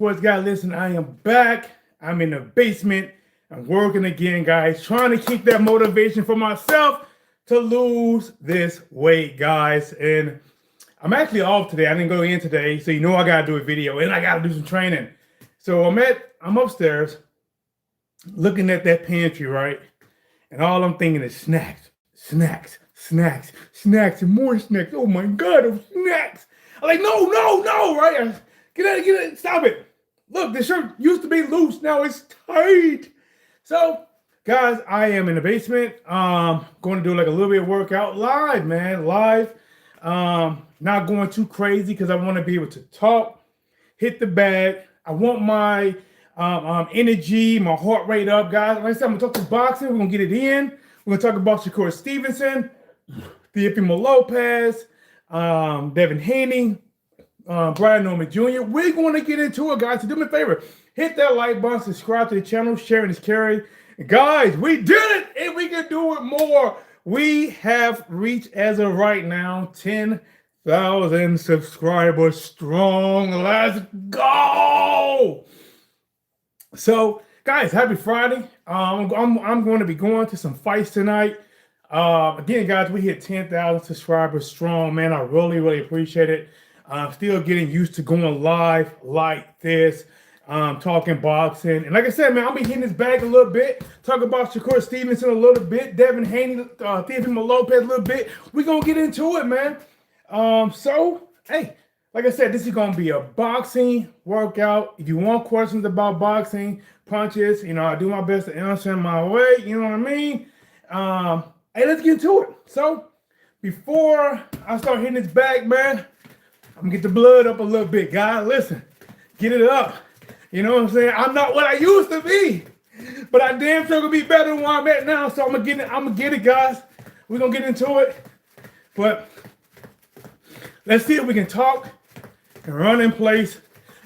Boys, guys, listen, I am back. I'm in the basement. I'm working again, guys, trying to keep that motivation for myself to lose this weight, guys. And I'm actually off today. I didn't go in today, so you know I gotta do a video and I gotta do some training. So I'm upstairs looking at that pantry, right? And all I'm thinking is snacks, snacks, snacks, snacks, and more snacks. Oh my God, those snacks. I'm like, no, right? Get it, stop it. Look, the shirt used to be loose, now it's tight. So, guys, I am in the basement. Going to do like a little bit of workout live, man, live. Not going too crazy because I want to be able to talk, hit the bag. I want my energy, my heart rate up, guys. Like I said, I'm gonna talk to boxing. We're gonna get it in. We're gonna talk about Shakur Stevenson, Teofimo Lopez, Devin Haney, Brian Norman Jr. We're going to get into it, guys. So do me a favor. Hit that like button, subscribe to the channel, sharing is caring. Guys, we did it, and we can do it more. We have reached, as of right now, 10,000 subscribers strong. Let's go. So, guys, happy Friday. I'm going to be going to some fights tonight. Again, guys, we hit 10,000 subscribers strong, man. I really appreciate it. I'm still getting used to going live like this, talking boxing. And like I said, man, I'll be hitting this bag a little bit, talk about Shakur Stevenson a little bit, Devin Haney, Teofimo Lopez a little bit. We're going to get into it, man. So, hey, like I said, this is going to be a boxing workout. If you want questions about boxing, punches, you know, I do my best to answer in my way. You know what I mean? Hey, let's get into it. So, before I start hitting this bag, man, I'm gonna get the blood up a little bit, guys. Listen, get it up. You know what I'm saying? I'm not what I used to be, but I damn sure gonna be better than where I'm at now. So I'm gonna get it, guys. We're gonna get into it. But let's see if we can talk and run in place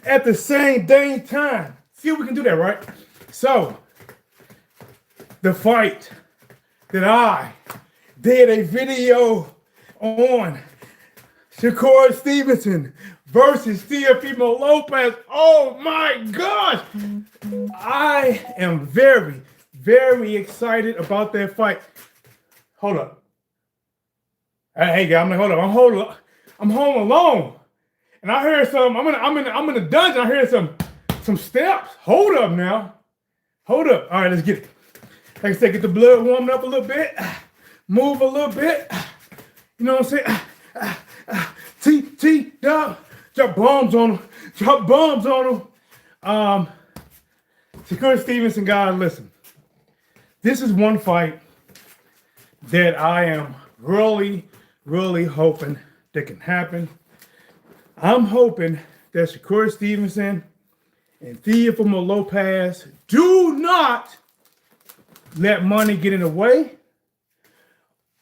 at the same dang time. See if we can do that, right? So, the fight that I did a video on, Shakur Stevenson versus Teofimo Lopez. Oh my gosh! I am very excited about that fight. Hold up. Hey guys, I'm home alone. And I heard some, I'm in the dungeon. I heard some steps. Hold up now. Hold up. All right, let's get it. Like I said, get the blood warming up a little bit. Move a little bit. You know what I'm saying? Down. Drop bombs on him. Drop bombs on him. Shakur Stevenson, guys, listen. This is one fight that I am really hoping that can happen. I'm hoping that Shakur Stevenson and Teofimo Lopez do not let money get in the way,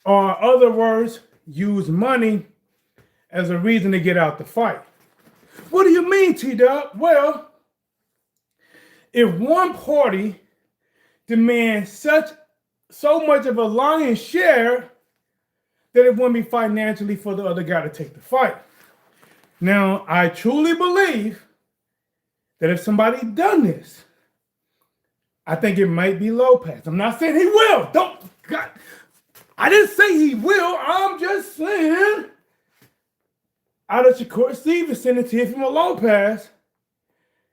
or in other words, use money as a reason to get out the fight. What do you mean, T-Dub? Well, if one party demands so much of a lion's share that it wouldn't be financially for the other guy to take the fight. Now, I truly believe that if somebody done this, I think it might be Lopez. I'm not saying he will. I didn't say he will. I'm just saying, out of Shakur Stevenson and Teofimo Lopez,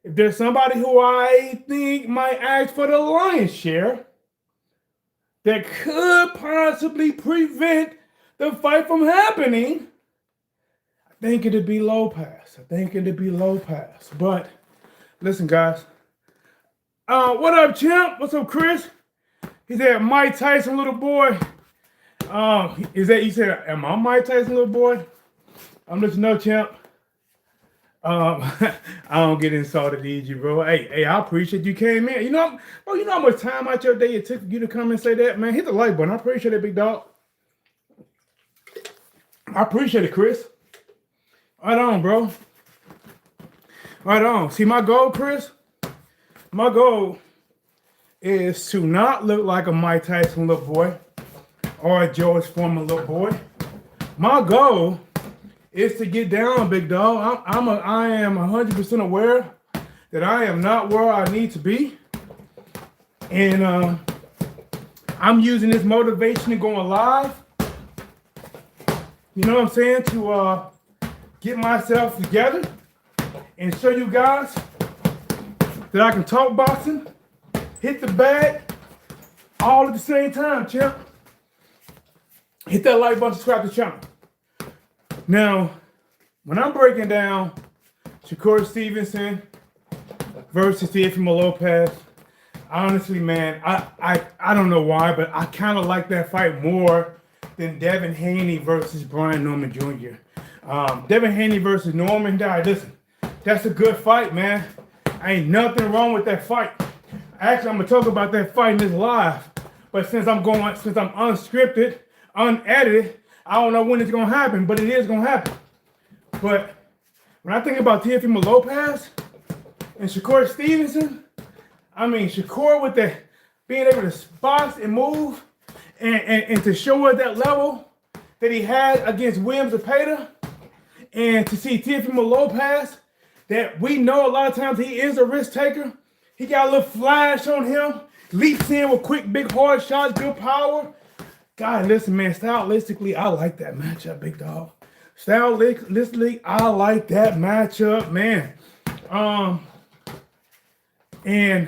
if there's somebody who I think might ask for the lion's share that could possibly prevent the fight from happening, I think it'd be Lopez. But listen, guys. What up, champ? What's up, Chris? He said, Mike Tyson, little boy. He said, am I Mike Tyson, little boy? I'm just no champ. I don't get insulted easy, bro. Hey, I appreciate you came in. You know how much time out your day it took you to come and say that, man. Hit the like button. I appreciate it, big dog. I appreciate it, Chris. Right on, bro. Right on. See, my goal, Chris. My goal is to not look like a Mike Tyson little boy or a George Foreman little boy. My goal is to get down, big dog. I am 100% aware that I am not where I need to be. And I'm using this motivation and going live. You know what I'm saying? To get myself together and show you guys that I can talk boxing, hit the bag, all at the same time, champ. Hit that like button, subscribe to the channel. Now, when I'm breaking down Shakur Stevenson versus Teofimo Lopez, honestly, man, I don't know why, but I kind of like that fight more than Devin Haney versus Brian Norman Jr. Devin Haney versus Norman, listen, that's a good fight, man. Ain't nothing wrong with that fight. Actually, I'm gonna talk about that fight in this live, but since I'm unscripted, unedited, I don't know when it's gonna happen, but it is gonna happen. But when I think about Teofimo Lopez and Shakur Stevenson, I mean, Shakur with the being able to box and move and to show at that level that he had against Williams Zepeda, and to see Teofimo Lopez that we know a lot of times he is a risk taker. He got a little flash on him, leaps in with quick, big, hard shots, good power. God, listen, man, stylistically, I like that matchup, big dog. Stylistically, I like that matchup, man. And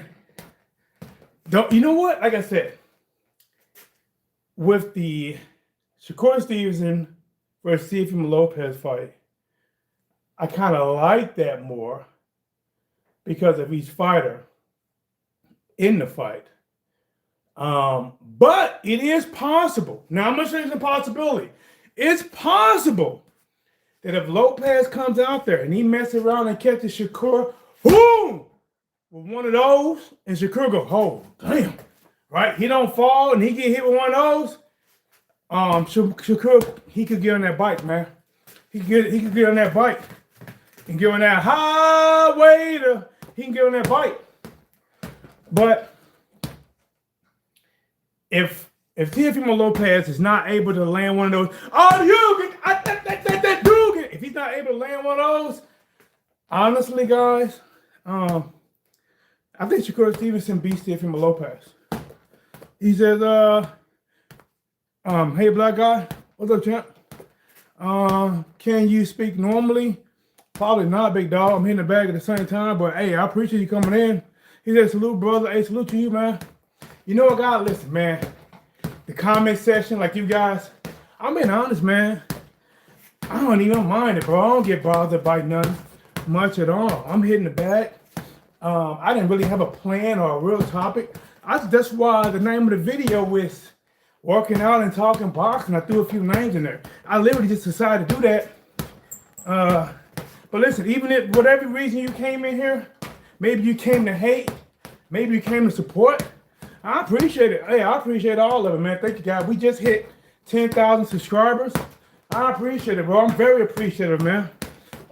you know what? Like I said, with the Shakur Stevenson versus Teofimo Lopez fight, I kind of like that more because of each fighter in the fight. But it is possible. Now, I'm not saying it's a possibility. It's possible that if Lopez comes out there and he messes around and catches Shakur, boom, with one of those, and Shakur go, oh, damn, right? He don't fall and he get hit with one of those. Shakur, he could get on that bike, man. He could get on that bike and get on that highway he can get on that bike. But if Teofimo Lopez is not able to land one of those, if he's not able to land one of those, honestly, guys, I think Shakur Stevenson beats Teofimo Lopez. He says, hey, black guy, what's up, champ? Can you speak normally? Probably not, big dog. I'm hitting the bag at the same time, but hey, I appreciate you coming in. He said, salute, brother. Hey, salute to you, man. You know what, God? Listen, man. The comment section, like you guys, I'm being honest, man. I don't even mind it, bro. I don't get bothered by nothing much at all. I'm hitting the bag. I didn't really have a plan or a real topic. That's why the name of the video is working out and talking boxing. I threw a few names in there. I literally just decided to do that. But listen, even if whatever reason you came in here, maybe you came to hate, maybe you came to support, I appreciate it. Hey, I appreciate all of it, man. Thank you, guys. We just hit 10,000 subscribers. I appreciate it, bro. I'm very appreciative, man.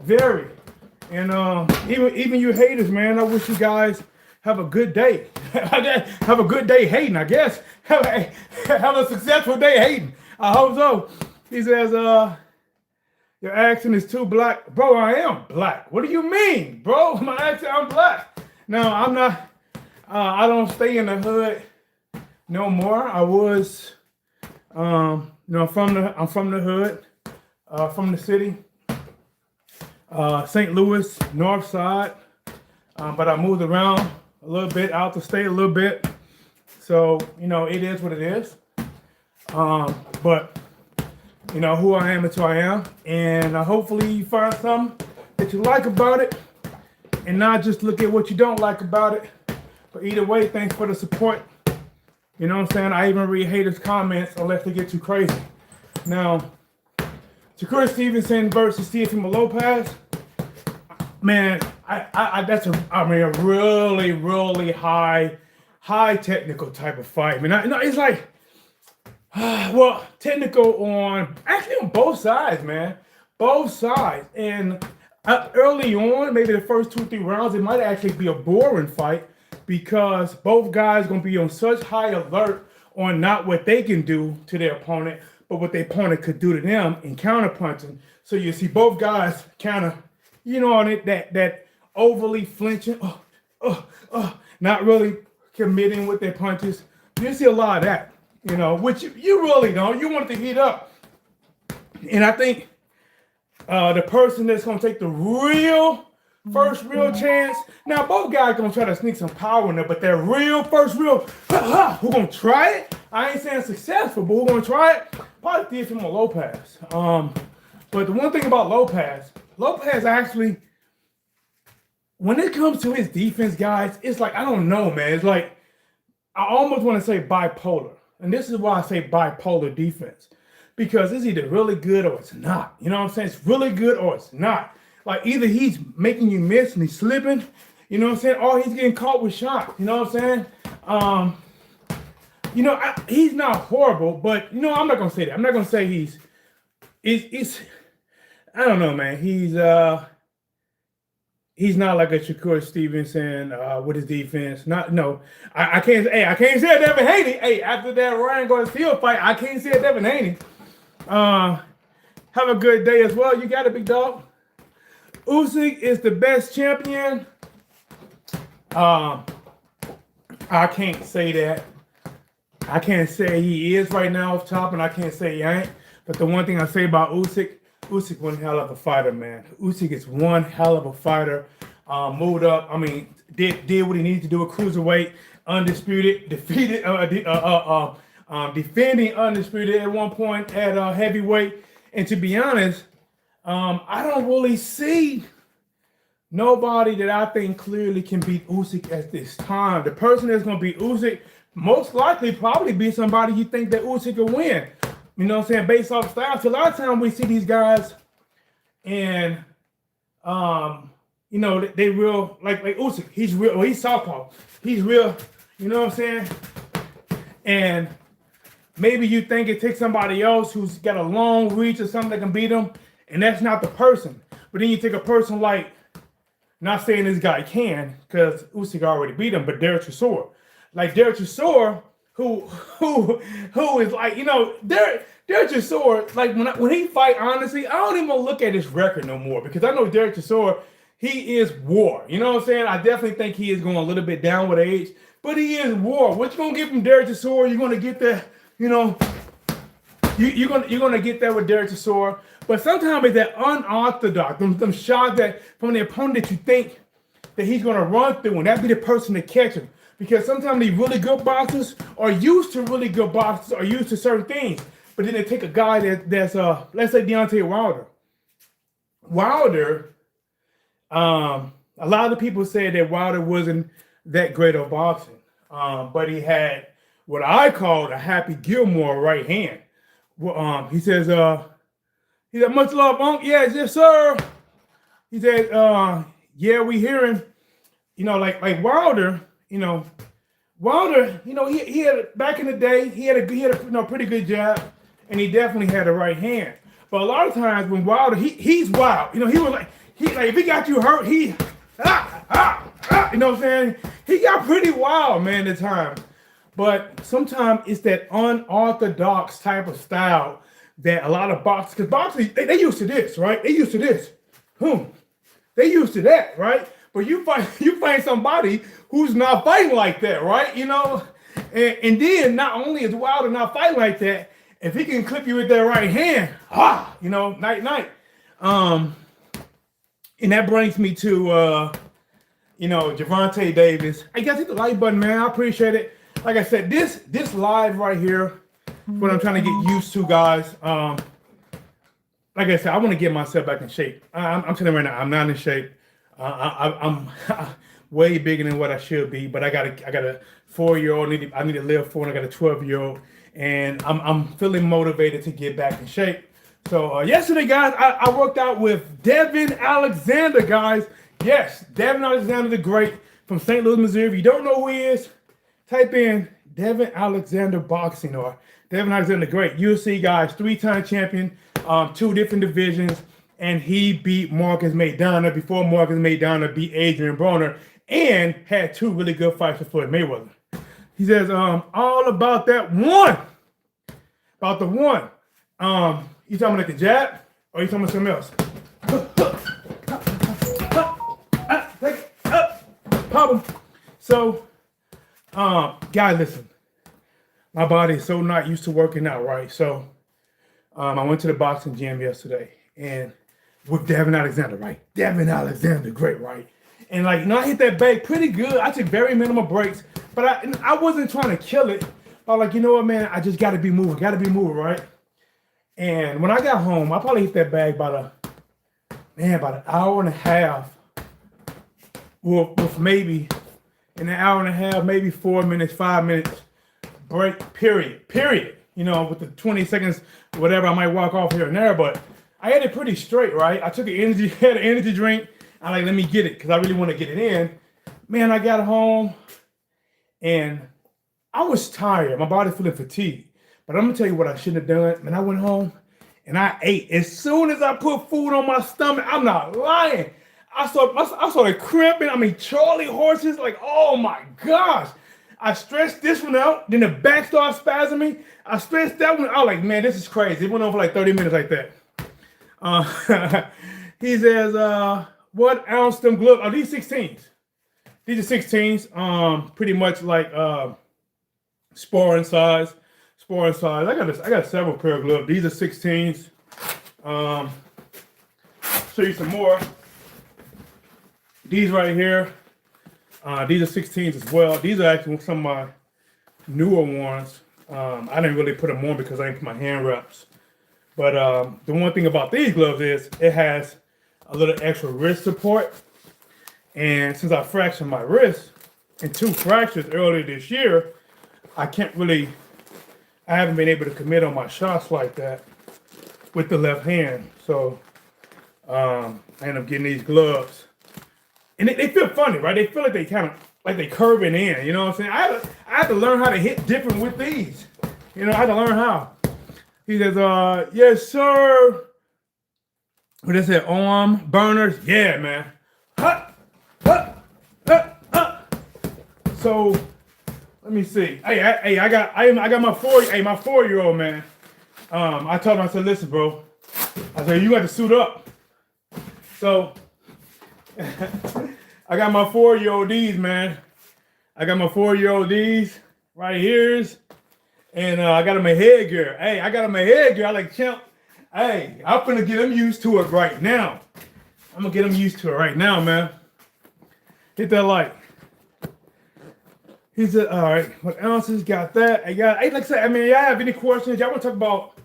Very. And even you haters, man, I wish you guys have a good day. Have a good day hating, I guess. Have a successful day hating. I hope so. He says, your accent is too black. Bro, I am black. What do you mean, bro? My accent, I'm black. No, I'm not. I don't stay in the hood no more. I was, I'm from the hood, from the city, St. Louis, North Side. But I moved around a little bit, out the state a little bit. So, it is what it is. But who I am is who I am. And hopefully you find something that you like about it and not just look at what you don't like about it. But either way, thanks for the support. You know what I'm saying? I even read haters' comments unless they get too crazy. Now, Shakur Stevenson versus Teofimo Lopez. Man, that's a really, really high technical type of fight. I mean, it's like, well, technical on both sides, man. Both sides. And early on, maybe the first 2-3 rounds, it might actually be a boring fight because both guys going to be on such high alert on not what they can do to their opponent, but what their opponent could do to them in counterpunching. So you see both guys kind of, on it, that overly flinching, not really committing with their punches. You see a lot of that, you know, which you really don't. You want it to heat up. And I think the person that's going to take the first real chance. Now, both guys going to try to sneak some power in there, but that who going to try it? I ain't saying successful, but who going to try it? Probably Teofimo Lopez. But the one thing about Lopez actually, when it comes to his defense, guys, it's like, I don't know, man. It's like, I almost want to say bipolar. And this is why I say bipolar defense. Because it's either really good or it's not. You know what I'm saying? It's really good or it's not. Like either he's making you miss and he's slipping, you know what I'm saying? Or he's getting caught with shots. You know what I'm saying? You know, he's not horrible, but you know, I'm not gonna say that. I'm not gonna say he's I don't know, man. He's not like a Shakur Stevenson with his defense. I can't say Devin Haney. Hey, after that Ryan Garcia fight, I can't say Devin Haney. Have a good day as well. You got it, big dog. Usyk is the best champion. I can't say that. I can't say he is right now off top, and I can't say he ain't. But the one thing I say about Usyk one hell of a fighter, man. Usyk is one hell of a fighter. Moved up. I mean, did what he needed to do at cruiserweight, undisputed, defeated, defending undisputed at one point at heavyweight. And to be honest, I don't really see nobody that I think clearly can beat Usyk at this time. The person that's going to beat Usyk most likely probably be somebody you think that Usyk will win. You know what I'm saying? Based off style. So a lot of times we see these guys and, you know, they real, like Usyk. He's real. Well, he's southpaw. He's real. You know what I'm saying? And maybe you think it takes somebody else who's got a long reach or something that can beat him, and that's not the person. But then you take a person like, not saying this guy can, because Usyk already beat him, but Derek Chisora. Like Derek Chisora, who is like, you know, Derek Chisora, like when he fight, honestly, I don't even look at his record no more, because I know Derek Chisora, he is war. You know what I'm saying? I definitely think he is going a little bit down with age, but he is war. What you going to get from Derek Chisora, you're going to get that, you know, you're gonna get that with Derek Chisora. But sometimes it's that unorthodox, them shots that from the opponent that you think that he's gonna run through, and that be the person to catch him. Because sometimes these really good boxers are used to certain things. But then they take a guy that's let's say Deontay Wilder. A lot of people say that Wilder wasn't that great of boxing, but he had what I call a Happy Gilmore right hand. He says, he said, much love, Unc. Yes, sir. He said, yeah, we hearing, you know, like Wilder, you know, he had, back in the day, he had a pretty good jab, and he definitely had the right hand. But a lot of times when Wilder, he's wild. You know, he was like, if he got you hurt, you know what I'm saying? He got pretty wild, man, at times. But sometimes it's that unorthodox type of style that a lot of boxers, because boxers, they used to this, right? They used to this. They used to that, right? But you find somebody who's not fighting like that, right? You know? And then not only is Wilder not fighting like that, if he can clip you with that right hand, you know, night. And that brings me to, you know, Gervonta Davis. I guess hit the like button, man. I appreciate it. Like I said, this live right here, what I'm trying to get used to, guys. Like I said, I want to get myself back in shape. I'm telling you right now, I'm not in shape. I'm way bigger than what I should be. But I got a 4-year-old. I need to live for, and I got a 12-year-old, and I'm feeling motivated to get back in shape. So yesterday, guys, I worked out with Devin Alexander, guys. Yes, Devin Alexander the Great from St. Louis, Missouri. If you don't know who he is, type in Devin Alexander Boxing or Devin Alexander the Great. You'll see, guys, 3-time champion, 2 different divisions, and he beat Marcus Maidana before Marcus Maidana beat Adrian Broner, and had 2 really good fights with Floyd Mayweather. He says, all about that one. About the one. You talking about the jab, or you talking about something else? Take problem. So, guys, listen. My body is so not used to working out, right? So, I went to the boxing gym yesterday, and with Devin Alexander, right? Devin Alexander, great, right? And like, I hit that bag pretty good. I took very minimal breaks, but I wasn't trying to kill it. But like, you know what, man? I just got to be moving, right? And when I got home, I probably hit that bag about an hour and a half. With maybe in an hour and a half, maybe 4 minutes, 5 minutes break, period. You know, with the 20 seconds, whatever, I might walk off here and there, but I had it pretty straight, right? I took had an energy drink. I like, let me get it, because I really want to get it in. Man, I got home, and I was tired. My body feeling fatigued. But I'm going to tell you what I shouldn't have done. Man, I went home, and I ate. As soon as I put food on my stomach, I'm not lying. I started cramping. I mean, Charlie horses, like, oh my gosh. I stretched this one out. Then the back started spasming. I stretched that one. I was like, man, this is crazy. It went on for like 30 minutes like that. He says, what ounce them gloves? Oh, these 16s. These are 16s. Pretty much like sparring size. I got several pair of gloves. These are 16s. Show you some more. These right here. These are 16s as well. These are actually some of my newer ones. I didn't really put them on because I didn't put my hand wraps. But the one thing about these gloves is it has a little extra wrist support. And since I fractured my wrist and 2 fractures earlier this year, I haven't been able to commit on my shots like that with the left hand. So I end up getting these gloves. And they feel funny, right? They feel like they kind of, like they curving in, you know what I'm saying? I had to learn how to hit different with these. You know, I had to learn how. He says, yes, sir. What is it, arm burners? Yeah, man. So, let me see. I got my 4-year-old, man. I told him, I said, listen, bro. I said, you got to suit up. So, I got my 4-year-old D's, man. I got my 4-year-old D's right here. And I got him a headgear. Hey, I got him a headgear. I like, champ. Hey, I'm gonna get him used to it right now. I'm gonna get him used to it right now, man. Hit that like. He said, all right, what ounces got that? Hey, like I said, I mean, y'all have any questions? Y'all want to talk about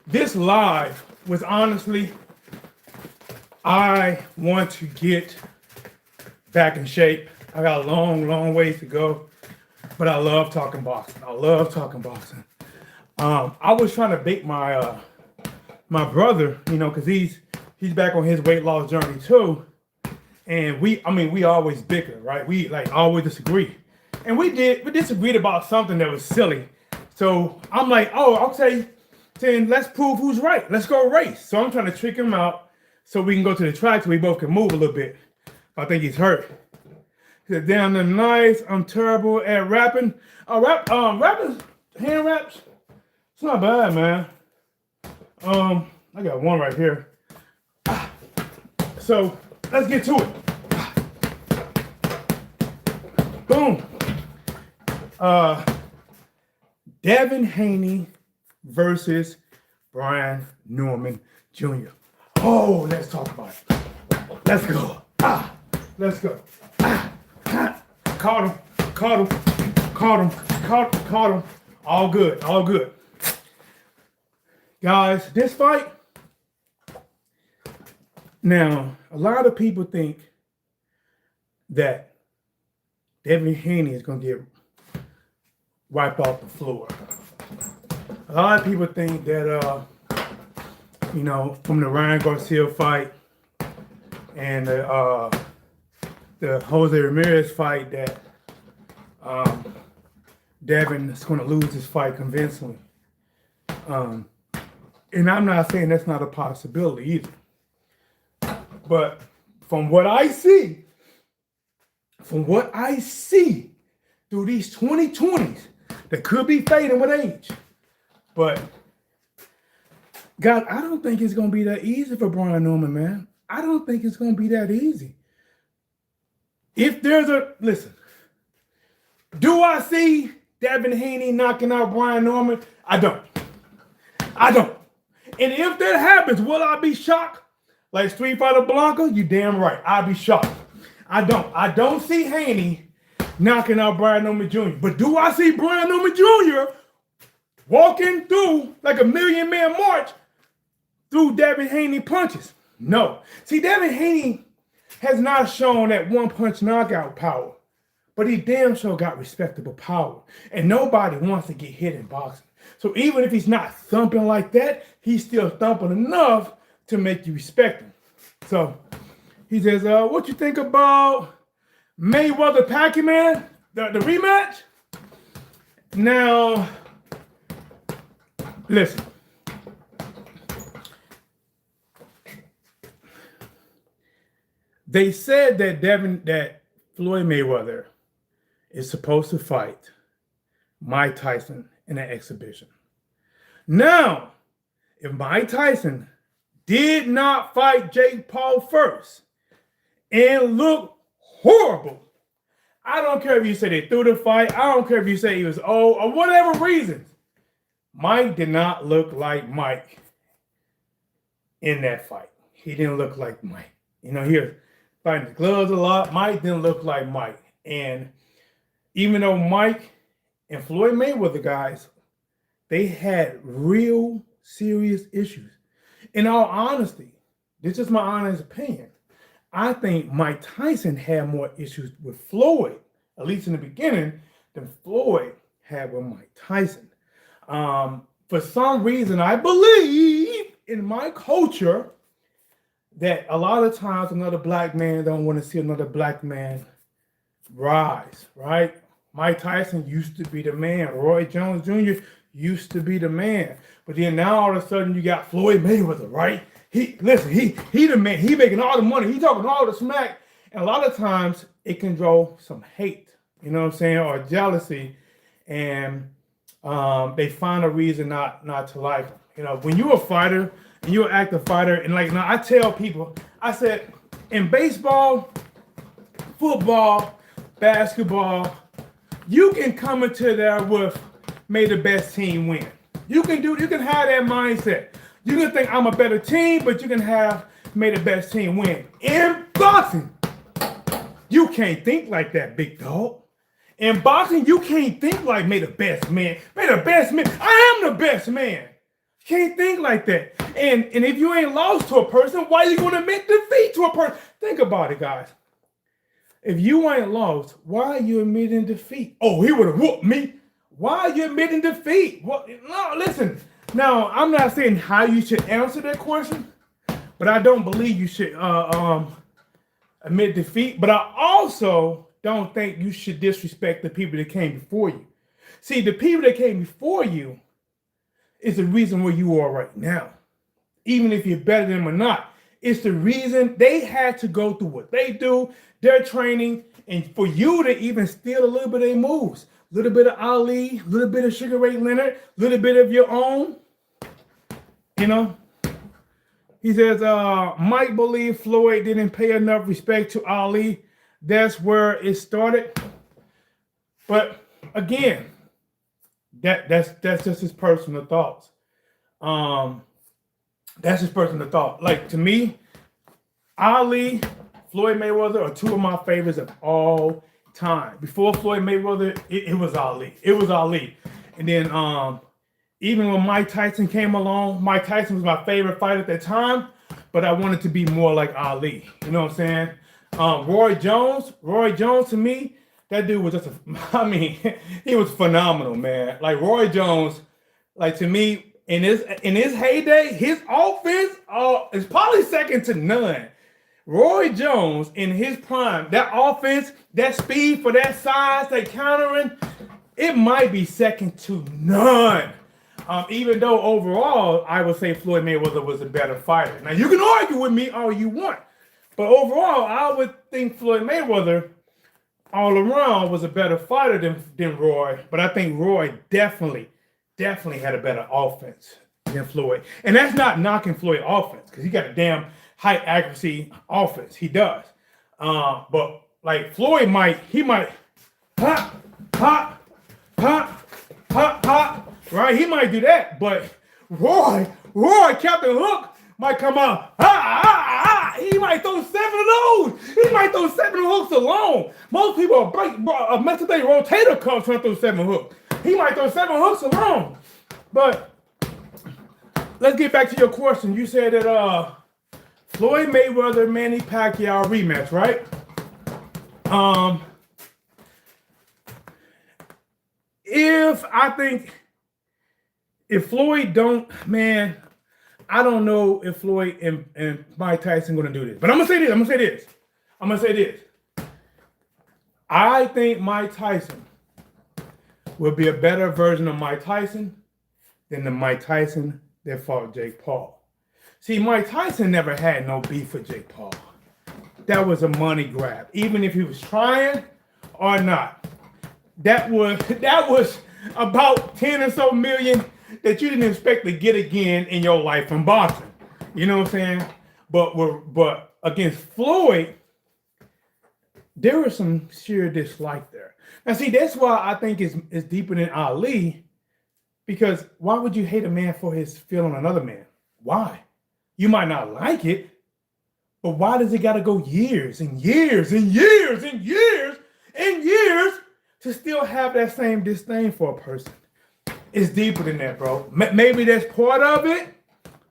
this live was honestly, I want to get back in shape. I got a long ways to go, but I love talking boxing. I was trying to bait my brother, you know, because he's back on his weight loss journey too. And we always bicker, right? We like always disagree. And we disagreed about something that was silly. So I'm like, oh, okay, then let's prove who's right. Let's go race. So I'm trying to trick him out so we can go to the track so we both can move a little bit. But I think he's hurt. He said, damn, they're nice. I'm terrible at rapping. Rapping, hand raps, it's not bad, man. I got one right here. So let's get to it. Boom. Devin Haney versus Brian Norman Jr. Oh, let's talk about it. Let's go. Let's go. Caught him. All good. Guys, this fight, now, a lot of people think that Devin Haney is going to get wiped off the floor. A lot of people think that, you know, from the Ryan Garcia fight and the Jose Ramirez fight that Devin is going to lose this fight convincingly. And I'm not saying that's not a possibility either. But from what I see through these 2020s that could be fading with age. But God, I don't think it's going to be that easy for Brian Norman, man. I don't think it's going to be that easy. if there's a, listen, do I see Devin Haney knocking out Brian Norman? I don't. And if that happens, will I be shocked? Like Street Fighter Blanca? You damn right. I'll be shocked. I don't see Haney knocking out Brian Norman Jr. But do I see Brian Norman Jr. walking through like a Million Man March through Devin Haney punches? No. See, Devin Haney has not shown that one-punch knockout power, but he damn sure got respectable power. And nobody wants to get hit in boxing. So even if he's not thumping like that, he's still thumping enough to make you respect him. So he says, what you think about Mayweather-Pacquiao, the rematch? Now, listen. They said that Floyd Mayweather is supposed to fight Mike Tyson in an exhibition. Now, if Mike Tyson did not fight Jake Paul first and look horrible, I don't care if you say they threw the fight, I don't care if you say he was old, or whatever reasons, Mike did not look like Mike in that fight. He didn't look like Mike. You know, he was fighting the gloves a lot. Mike didn't look like Mike. And even though Mike and Floyd Mayweather guys, they had real serious issues. In all honesty, this is my honest opinion, I think Mike Tyson had more issues with Floyd, at least in the beginning, than Floyd had with Mike Tyson. For some reason, I believe in my culture that a lot of times another black man don't want to see another black man rise, right? Mike Tyson used to be the man. Roy Jones Jr. used to be the man. But then now all of a sudden you got Floyd Mayweather, right? He the man. He making all the money. He talking all the smack. And a lot of times it can draw some hate, you know what I'm saying, or jealousy. And they find a reason not to like him. You know, when you're a fighter and you're an active fighter, and like now I tell people, I said, in baseball, football, basketball, you can come into there with may the best team win. You can have that mindset. You can think I'm a better team, but you can have may the best team win. In boxing, you can't think like that, big dog. In boxing, you can't think like may the best man. May the best man. I am the best man. You can't think like that. And if you ain't lost to a person, why are you going to admit defeat to a person? Think about it, guys. If you ain't lost, why are you admitting defeat? Oh, he would have whooped me. Why are you admitting defeat? Well, no, listen. Now, I'm not saying how you should answer that question, but I don't believe you should admit defeat. But I also don't think you should disrespect the people that came before you. See, the people that came before you is the reason where you are right now. Even if you're better than them or not, it's the reason they had to go through what they do, their training, and for you to even steal a little bit of their moves. A little bit of Ali, a little bit of Sugar Ray Leonard, a little bit of your own. You know? He says, Mike believed Floyd didn't pay enough respect to Ali. That's where it started. But again, that's just his personal thoughts. That's his personal thought. Like, to me, Ali, Floyd Mayweather are two of my favorites of all time. Before Floyd Mayweather, it was Ali. It was Ali. And then even when Mike Tyson came along, Mike Tyson was my favorite fighter at that time, but I wanted to be more like Ali. You know what I'm saying? Roy Jones to me, that dude was just he was phenomenal, man. Like Roy Jones, like to me, in his heyday, his offense is probably second to none. Roy Jones in his prime, that offense, that speed for that size, that countering, it might be second to none. Even though overall, I would say Floyd Mayweather was a better fighter. Now, you can argue with me all you want, but overall, I would think Floyd Mayweather all around was a better fighter than Roy. But I think Roy definitely had a better offense than Floyd. And that's not knocking Floyd offense, because he got a damn high accuracy offense. He does. But like Floyd might hop, hop, hop, hop, hop, right? He might do that, but Roy, Captain Hook might come out, he might throw 7 of those. He might throw 7 hooks alone. Most people are messing their rotator cuff trying to throw 7 hooks. He might throw 7 hooks alone. But let's get back to your question. You said that Floyd Mayweather, Manny Pacquiao rematch, right? If Floyd don't, man, I don't know if Floyd and Mike Tyson going to do this. But I'm going to say this. I think Mike Tyson will be a better version of Mike Tyson than the Mike Tyson that fought Jake Paul. See, Mike Tyson never had no beef with Jake Paul. That was a money grab, even if he was trying or not. That was about 10 or so million that you didn't expect to get again in your life from boxing. You know what I'm saying? But against Floyd, there was some sheer dislike there. Now, see, that's why I think it's deeper than Ali, because why would you hate a man for his feeling another man? Why? You might not like it, but why does it got to go years and years and years and years and years to still have that same disdain for a person? It's deeper than that, bro. Maybe that's part of it,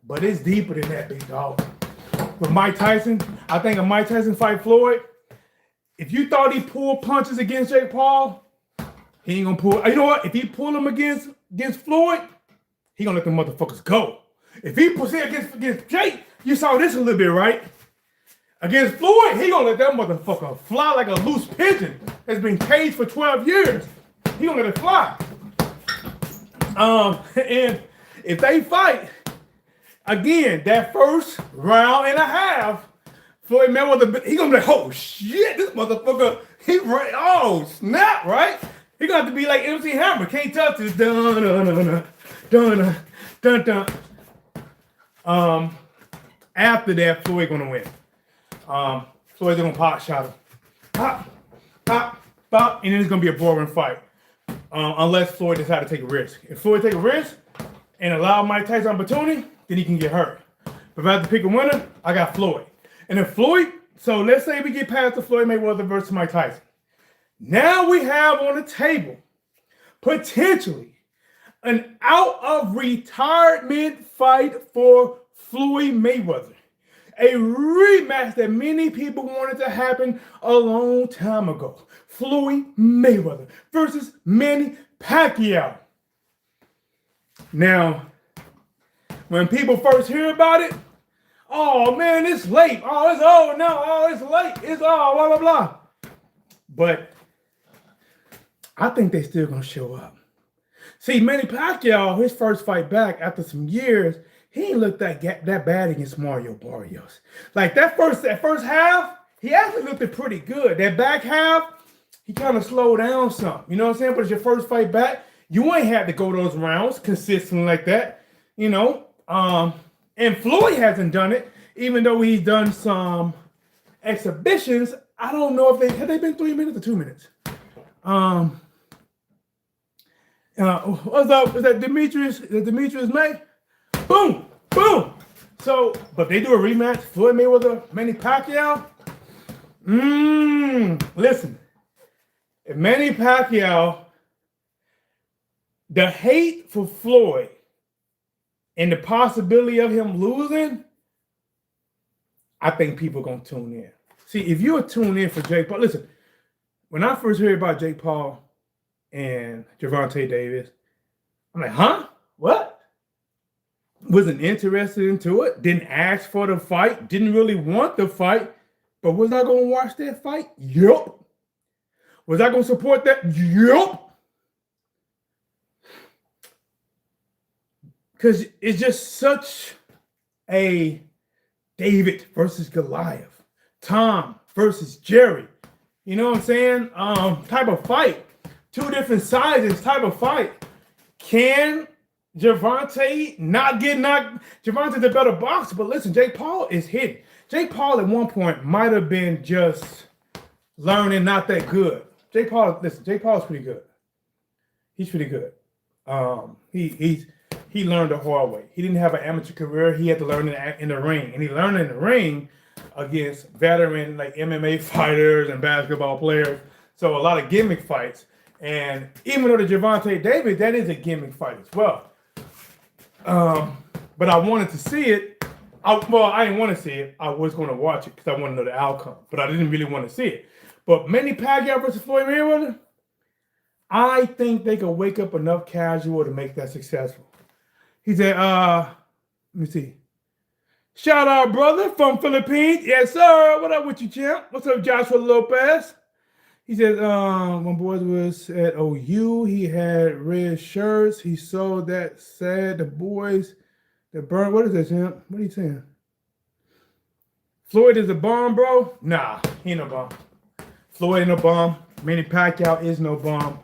but it's deeper than that, big dog. With Mike Tyson, I think if Mike Tyson fight Floyd, if you thought he pulled punches against Jake Paul, he ain't gonna pull. You know what? If he pull them against Floyd, he gonna let them motherfuckers go. If he puts it against Jake, you saw this a little bit, right? Against Floyd, he gonna let that motherfucker fly like a loose pigeon that's been caged for 12 years. He gonna let it fly. And if they fight, again, that first round and a half, Floyd Mayweather, he gonna be like, oh shit, this motherfucker, oh snap, right? He gonna have to be like MC Hammer, can't touch this, dun dun dun dun dun dun dun. After that, Floyd gonna win. Floyd's gonna pop shot him, pop, pop, pop, and then it's gonna be a boring fight. Unless Floyd decides to take a risk. If Floyd take a risk and allow Mike Tyson opportunity, then he can get hurt. But if I have to pick a winner, I got Floyd. And if Floyd, so let's say we get past the Floyd Mayweather versus Mike Tyson. Now we have on the table potentially an out of retirement fight for Floyd Mayweather. A rematch that many people wanted to happen a long time ago. Floyd Mayweather versus Manny Pacquiao. Now, when people first hear about it, oh man, it's late. Oh, it's over now. Oh, it's late. It's all blah, blah, blah. But I think they still gonna show up. See, Manny Pacquiao, his first fight back after some years, he ain't looked that bad against Mario Barrios. Like that first half, he actually looked pretty good. That back half, he kind of slowed down some. You know what I'm saying? But it's your first fight back. You ain't had to go those rounds consistently like that. You know? And Floyd hasn't done it, even though he's done some exhibitions. I don't know if have they been 3 minutes or 2 minutes? What's up? Is that Demetrius? Is that Demetrius May? Boom, boom. So, but they do a rematch. Floyd Mayweather, Manny Pacquiao. Listen, if Manny Pacquiao, the hate for Floyd and the possibility of him losing, I think people are going to tune in. See, if you're tuned in for Jake Paul, listen, when I first heard about Jake Paul and Gervonta Davis, I'm like, huh? What? Wasn't interested into it, didn't ask for the fight, didn't really want the fight, but was I going to watch that fight? Yup. Was I going to support that? Yup. Because it's just such a David versus Goliath, Tom versus Jerry, you know what I'm saying? Type of fight. Two different sizes type of fight. Can Gervonta not get knocked? Gervonta's a better boxer, but listen, Jake Paul is hidden. Jake Paul at one point might have been just learning not that good. Jake Paul's pretty good. He's pretty good. He learned the hard way. He didn't have an amateur career. He had to learn in the ring, and he learned in the ring against veteran like MMA fighters and basketball players. So a lot of gimmick fights. And even though the Gervonta Davis, that is a gimmick fight as well. But I wanted to see it. I didn't want to see it. I was going to watch it because I wanted to know the outcome. But I didn't really want to see it. But Manny Pacquiao versus Floyd Mayweather, I think they could wake up enough casual to make that successful. He said, let me see. Shout out, brother, from Philippines. Yes, sir. What up with you, champ? What's up, Joshua Lopez? He said, when boys was at OU, he had red shirts. He sold that sad. The boys that burned. What is that, champ? What are you saying? Floyd is a bomb, bro? Nah, he ain't no bomb. Floyd ain't no bomb. Manny Pacquiao is no bomb.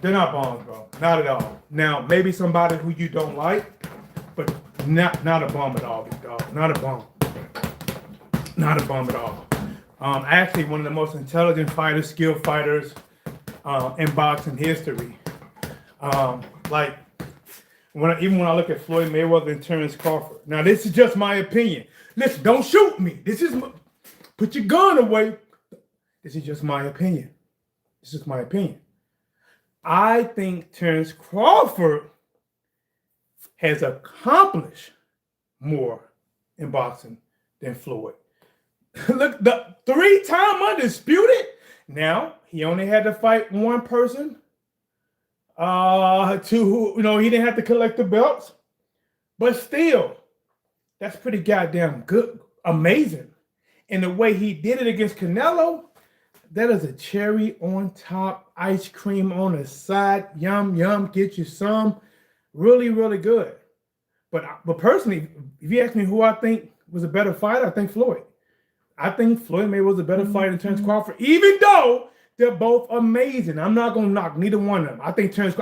They're not bombs, bro. Not at all. Now, maybe somebody who you don't like, but not a bomb at all, big dog. Not a bomb. Not a bomb at all. Actually, one of the most intelligent fighters, skilled fighters in boxing history. Like, even when I look at Floyd Mayweather and Terence Crawford. Now, this is just my opinion. Listen, don't shoot me. Put your gun away. This is just my opinion. This is my opinion. I think Terence Crawford has accomplished more in boxing than Floyd. Look, the 3-time undisputed. Now, he only had to fight one person. He didn't have to collect the belts. But still, that's pretty goddamn good. Amazing. And the way he did it against Canelo, that is a cherry on top, ice cream on the side. Yum, yum, get you some. Really, really good. But personally, if you ask me who I think was a better fighter, I think Floyd. I think Floyd Mayweather was a better fighter than Terence Crawford, even though they're both amazing. I'm not going to knock neither one of them. I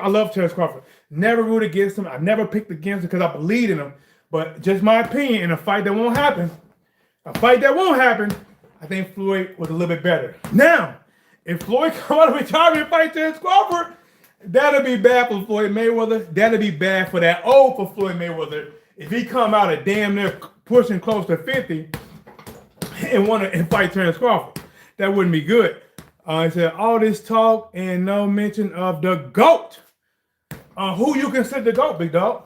love Terence Crawford. Never root against him. I never picked against him because I believe in him. But just my opinion, in a fight that won't happen, I think Floyd was a little bit better. Now, if Floyd come out of retirement and fight Terence Crawford, that'll be bad for Floyd Mayweather. That'll be bad for that O for Floyd Mayweather. If he come out of damn near pushing close to 50 and fight Terence Crawford, that wouldn't be good. He said, all this talk and no mention of the GOAT. Who you consider the GOAT, big dog?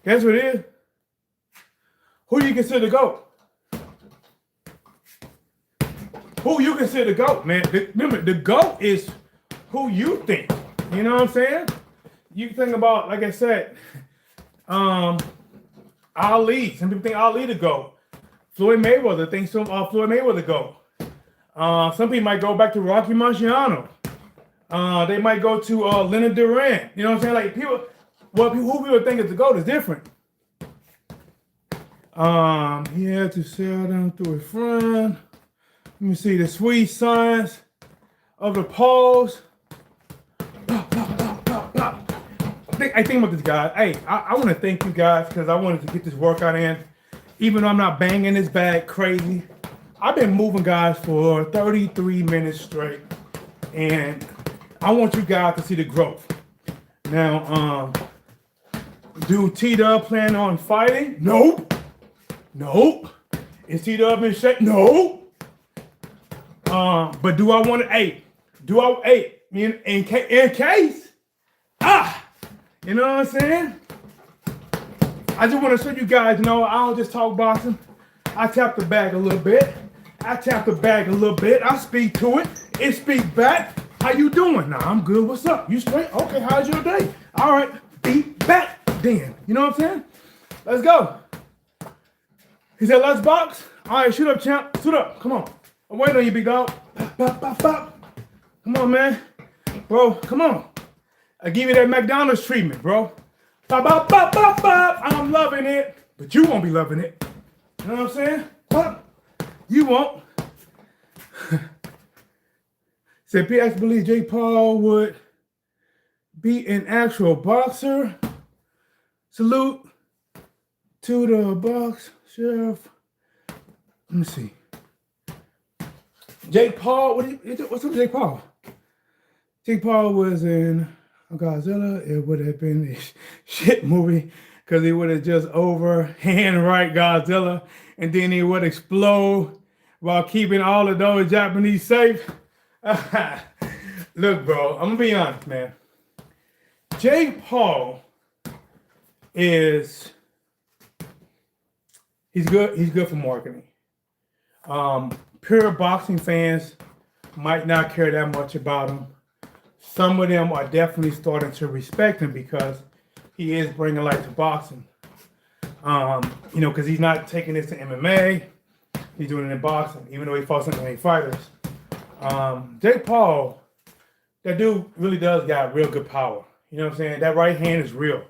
Guess what it is? Who you consider the GOAT? Who you consider the GOAT, man? Remember, the GOAT is who you think. You know what I'm saying? You think about, like I said, Ali. Some people think Ali the GOAT. Floyd Mayweather thinks Floyd Mayweather GOAT. Some people might go back to Rocky Marciano. They might go to Leonard Durant. You know what I'm saying? Like who people think is the GOAT is different. He had to sell them to a friend. Let me see the sweet signs of the pause. I think about this, guys. Hey, I want to thank you guys because I wanted to get this workout in. Even though I'm not banging this bag crazy, I've been moving, guys, for 33 minutes straight. And I want you guys to see the growth. Now, do T-Dub plan on fighting? Nope. Is T-Dub in shape? No. But do I want to, in case, you know what I'm saying? I just want to show you guys, I don't just talk boxing. I tap the bag a little bit. I speak to it. It speaks back. How you doing? Nah, I'm good. What's up? You straight? Okay, how's your day? All right, beat back then. You know what I'm saying? Let's go. He said, let's box. All right, shoot up, champ. Shoot up. Come on. I'm waiting on you, big dog. Pop, pop, pop. Come on, man. Bro, come on. I give you that McDonald's treatment, bro. Pop, pop, pop, pop, pop. I'm loving it, but you won't be loving it. You know what I'm saying? Pop. You won't. Said, P.S. believe Jake Paul would be an actual boxer. Salute to the box chef. Let me see. Jake Paul, what's up with Jake Paul? Jake Paul was in Godzilla. It would have been a shit movie because he would have just overhand right Godzilla and then he would explode while keeping all of those Japanese safe. Look, bro, I'm gonna be honest, man. Jake Paul he's good for marketing. Pure boxing fans might not care that much about him. Some of them are definitely starting to respect him because he is bringing life to boxing. Because he's not taking this to MMA. He's doing it in boxing, even though he fought some MMA fighters. Jake Paul, that dude really does got real good power. You know what I'm saying? That right hand is real.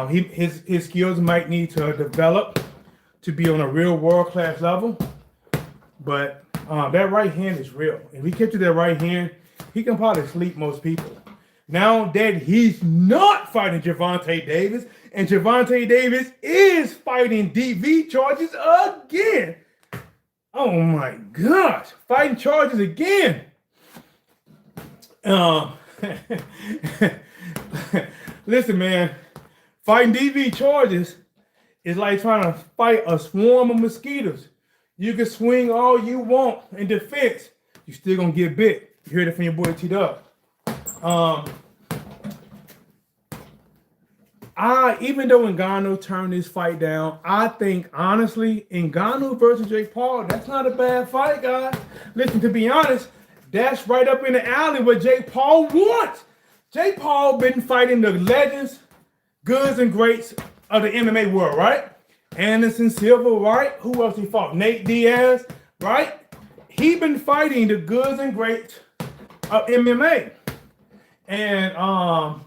His skills might need to develop to be on a real world-class level. But that right hand is real. If he catches that right hand, he can probably sleep most people. Now that he's not fighting Gervonta Davis, and Gervonta Davis is fighting DV charges again. Oh my gosh, fighting charges again. Listen, man, fighting DV charges is like trying to fight a swarm of mosquitoes. You can swing all you want in defense. You still gonna get bit. You heard it from your boy T-Dub. Even though Ngannou turned this fight down, I think, honestly, Ngannou versus Jake Paul, that's not a bad fight, guys. Listen, to be honest, that's right up in the alley what Jake Paul wants. Jake Paul been fighting the legends, goods and greats of the MMA world, right? Anderson Silva, right? Who else he fought? Nate Diaz, right? He been fighting the goods and greats of MMA. And I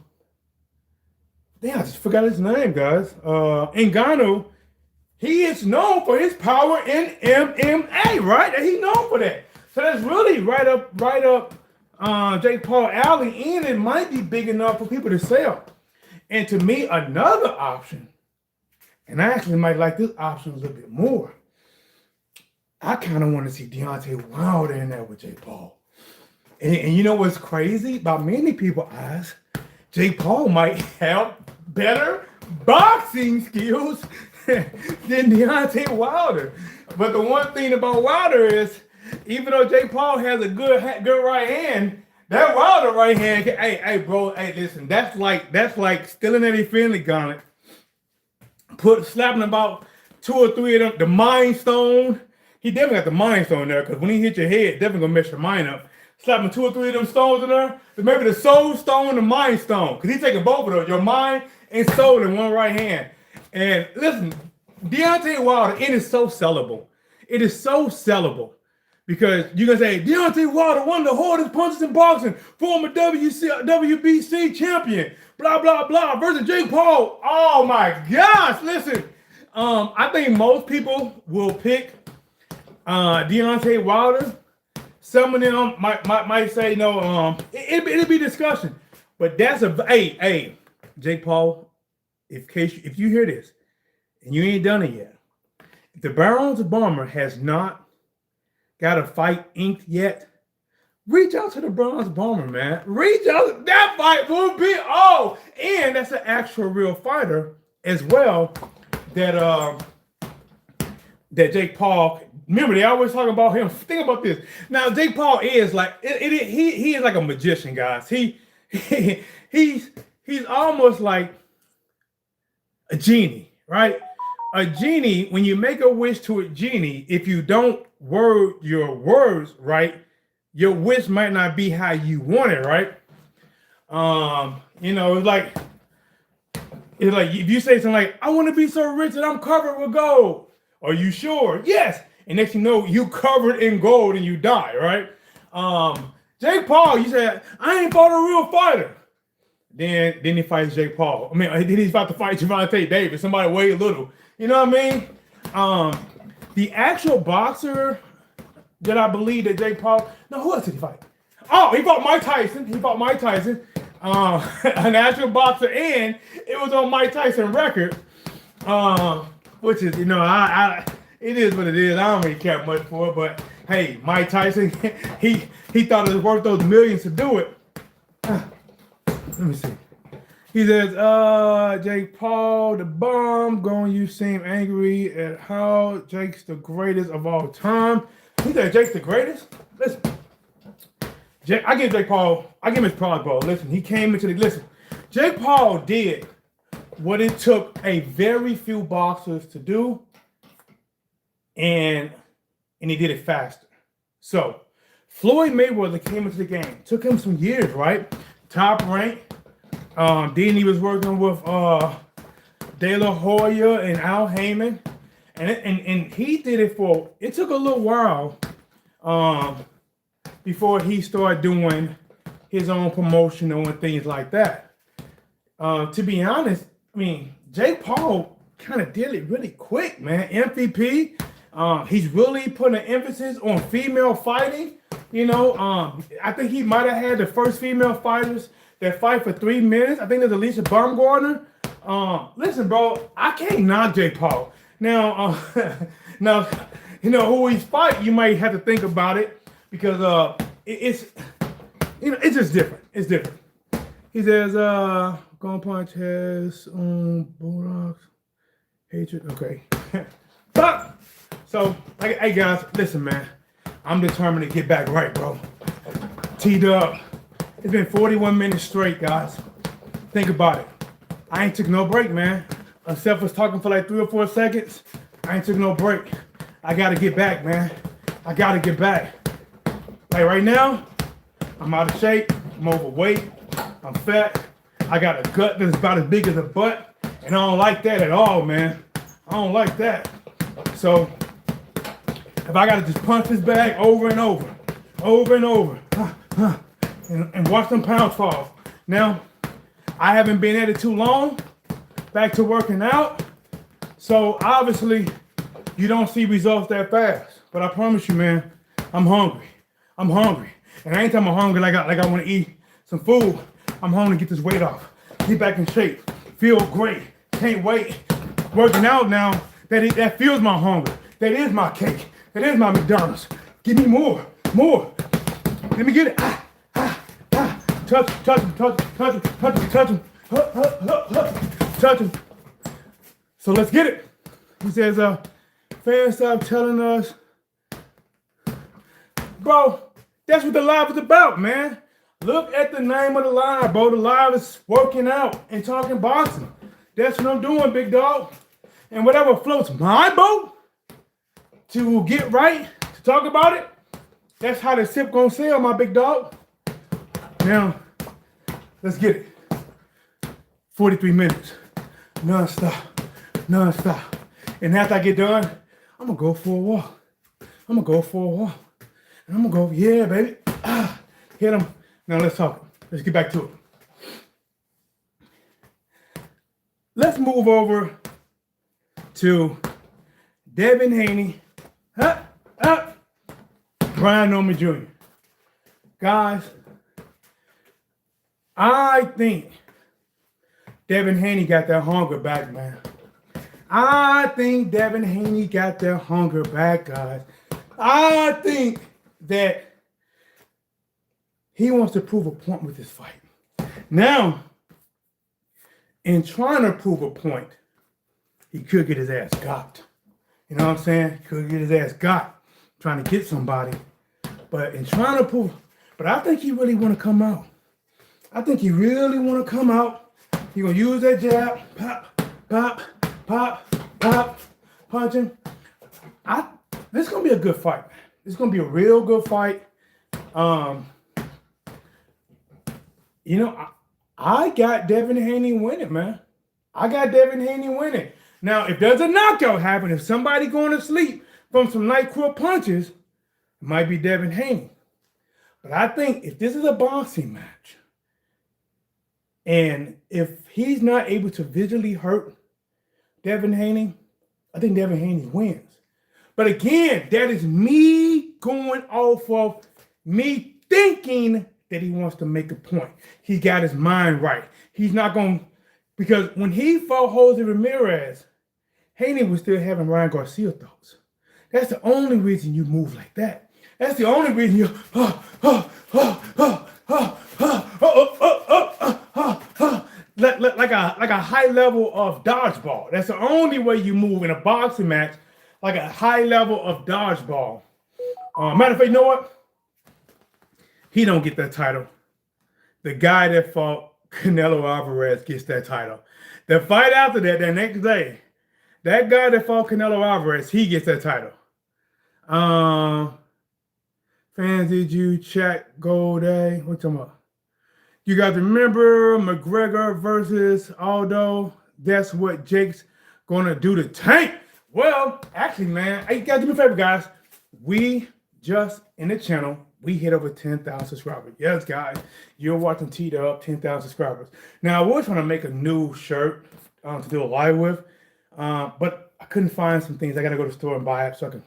just forgot his name, guys. Ngannou, he is known for his power in MMA, right? He's known for that. So that's really right up Jake Paul alley, and it might be big enough for people to sell. And to me, another option, and I actually might like this option a little bit more. I kind of want to see Deontay Wilder in there with Jake Paul. And you know what's crazy? By many people's eyes, Jake Paul might have better boxing skills than Deontay Wilder. But the one thing about Wilder is, even though Jake Paul has a good right hand, that Wilder right hand, hey, bro, listen, that's like stealing Eddie Finley gauntlet, slapping about 2 or 3 of them, the Mind Stone. He definitely got the Mind Stone there, because when he hit your head, definitely gonna mess your mind up. Slapping 2 or 3 of them stones in there, maybe the Soul Stone and the Mind Stone, because he's taking both of those, your mind and soul in one right hand. And listen, Deontay Wilder, it is so sellable. It is so sellable. Because you can say, Deontay Wilder, one of the hardest punches in boxing, former WBC champion, blah, blah, blah, versus Jake Paul. Oh my gosh, listen. I think most people will pick Deontay Wilder. Some of them might say no. It'll be discussion, but that's hey, Jake Paul. If you hear this and you ain't done it yet, if the Bronze Bomber has not got a fight inked yet, reach out to the Bronze Bomber, man. Reach out. That fight will be and that's an actual real fighter as well. That Jake Paul. Remember, they always talk about him. Think about this. Now, Jake Paul is like he is like a magician, guys. He's almost like a genie, right? A genie. When you make a wish to a genie, if you don't word your words right, your wish might not be how you want it, right? It's like if you say something like, "I want to be so rich that I'm covered with gold." Are you sure? Yes. And next you know, you covered in gold and you die, right? Jake Paul, you said, I ain't fought a real fighter. Then he fights Jake Paul. Then he's about to fight Gervonta Davis, somebody way little. You know what I mean? The actual boxer that I believe that Jake Paul, no, who else did he fight? Oh, he fought Mike Tyson. An actual boxer, and it was on Mike Tyson record. Which is, it is what it is. I don't really care much for it, but Hey, Mike Tyson, he thought it was worth those millions to do it. Let me see. He says, Jake Paul, the bomb, going, you seem angry at how Jake's the greatest of all time. He said Jake's the greatest? Listen, I give Jake Paul, I give him his proud, bro. Listen, he came into the, listen, Jake Paul did what it took a very few boxers to do, and he did it faster. So, Floyd Mayweather came into the game. Took him some years, right? Top rank. Then he was working with De La Hoya and Al Heyman. And he did it for, it took a little while before he started doing his own promotional and things like that. To be honest, I mean, Jake Paul kind of did it really quick, man. MVP. He's really putting an emphasis on female fighting. You know, I think he might have had the first female fighters that fight for 3 minutes. I think there's Alicia Baumgartner. Listen, bro, I can't knock Jake Paul. Now, now, you know who he's fighting. You might have to think about it because it's, you know, it's just different. It's different. He says, "Gonna punch has Bulldogs hatred." Okay, but so, hey guys, listen, man. I'm determined to get back right, bro. T-Dub. It's been 41 minutes straight, guys. Think about it. I ain't took no break, man. Except for talking for like 3 or 4 seconds. I ain't took no break. I gotta get back, man. I gotta get back. Like right now, I'm out of shape. I'm overweight. I'm fat. I got a gut that's about as big as a butt. And I don't like that at all, man. I don't like that. So, if I gotta just punch this bag over and over, and watch them pounds fall. Now, I haven't been at it too long, back to working out, so obviously you don't see results that fast. But I promise you, man, I'm hungry. I'm hungry, and anytime I'm hungry, like I want to eat some food, I'm hungry to get this weight off, get back in shape, feel great, can't wait. Working out now, that fuels my hunger. That is my cake. That is my McDonald's. Give me more. Let me get it. Touch him. So let's get it. He says, fans stop telling us. Bro, that's what the live is about, man. Look at the name of the live, bro. The live is working out and talking boxing. That's what I'm doing, big dog. And whatever floats my boat to get right, to talk about it, that's how the sip gonna sail, my big dog. Now, let's get it. 43 minutes, non-stop. And after I get done, I'm gonna go for a walk. And I'm gonna go, yeah, baby. Hit him. Now let's talk. Let's get back to it. Let's move over to Devin Haney. Brian Norman Jr. Guys, I think Devin Haney got that hunger back, man. I think Devin Haney got that hunger back, guys. I think that he wants to prove a point with this fight. Now, in trying to prove a point, he could get his ass got. You know what I'm saying? He could get his ass got trying to get somebody. But in trying to prove, but I think he really want to come out. I think he really want to come out. He gonna use that jab, pop, punching. This is gonna be a good fight. It's gonna be a real good fight. You know, I got Devin Haney winning, man. I got Devin Haney winning. Now, if there's a knockout happen, if somebody going to sleep from some NyQuil punches, it might be Devin Haney. But I think if this is a boxing match, and if he's not able to visually hurt Devin Haney, I think Devin Haney wins. But again, that is me going off of me thinking that he wants to make a point. He got his mind right. He's not going to, because when he fought Jose Ramirez, Haney was still having Ryan Garcia thoughts. That's the only reason you move like that. That's the only reason you like a high level of dodgeball. That's the only way you move in a boxing match, like a high level of dodgeball. Matter of fact, you know what? He don't get that title. The guy that fought Canelo Alvarez gets that title. The fight after that, the next day, that guy that fought Canelo Alvarez, he gets that title. Fans, did you check Gold A? What you talking about? You got to remember McGregor versus Aldo. That's what Jake's gonna do to Tank. Well, actually, man, you gotta do me a favor, guys. We just in the channel, we hit over 10,000 subscribers. Yes, guys, you're watching T-Dub, 10,000 subscribers. Now, we're trying to make a new shirt to do a live with, but I couldn't find some things. I gotta go to the store and buy it so I can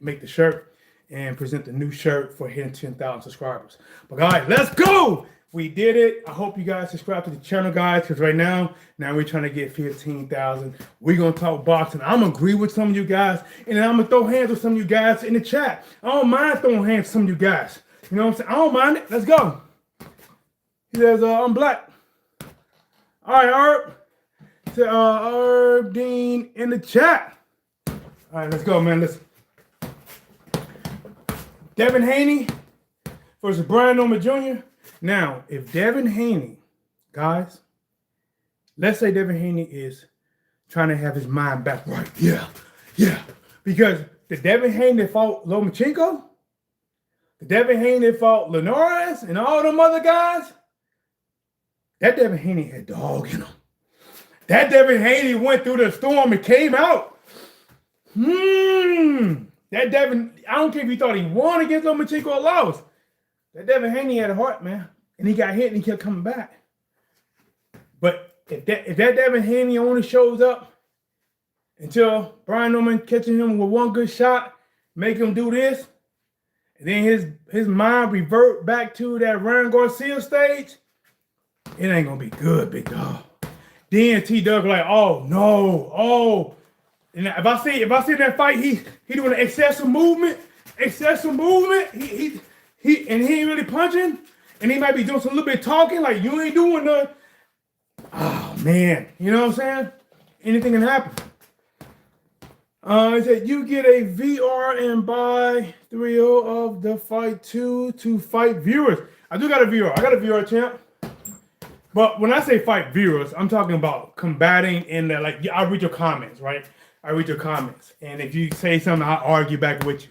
make the shirt and present the new shirt for hitting 10,000 subscribers. But guys, let's go! We did it. I hope you guys subscribe to the channel, guys, because right now we're trying to get 15,000. We're going to talk boxing. I'm going to agree with some of you guys, and then I'm going to throw hands with some of you guys in the chat. I don't mind throwing hands with some of you guys. You know what I'm saying? I don't mind it. Let's go. He says, I'm black. All right, Herb. Herb Dean in the chat. All right, let's go, man. Listen. Devin Haney versus Brian Norman Jr. Now, if Devin Haney, guys, let's say Devin Haney is trying to have his mind back right. Yeah. Because the Devin Haney that fought Lomachenko, the Devin Haney that fought Linares, and all them other guys, that Devin Haney had dog in him. That Devin Haney went through the storm and came out. That Devin, I don't care if you thought he won against Lomachenko or lost. That Devin Haney had a heart, man. And he got hit and he kept coming back. But if that Devin Haney only shows up until Brian Norman catching him with one good shot, make him do this, and then his mind revert back to that Ryan Garcia stage, it ain't gonna be good, big dog. Then T Doug like, oh no, and if I see that fight, he doing excessive movement, he ain't really punching, and he might be doing some little bit talking, like you ain't doing nothing. Oh man, you know what I'm saying? Anything can happen. He said you get a VR and buy 3.0 of the fight 2 to fight viewers. I do got a VR. I got a VR, champ. But when I say fight viewers, I'm talking about combating in the, like, I read your comments, right? I read your comments, and if you say something, I'll argue back with you.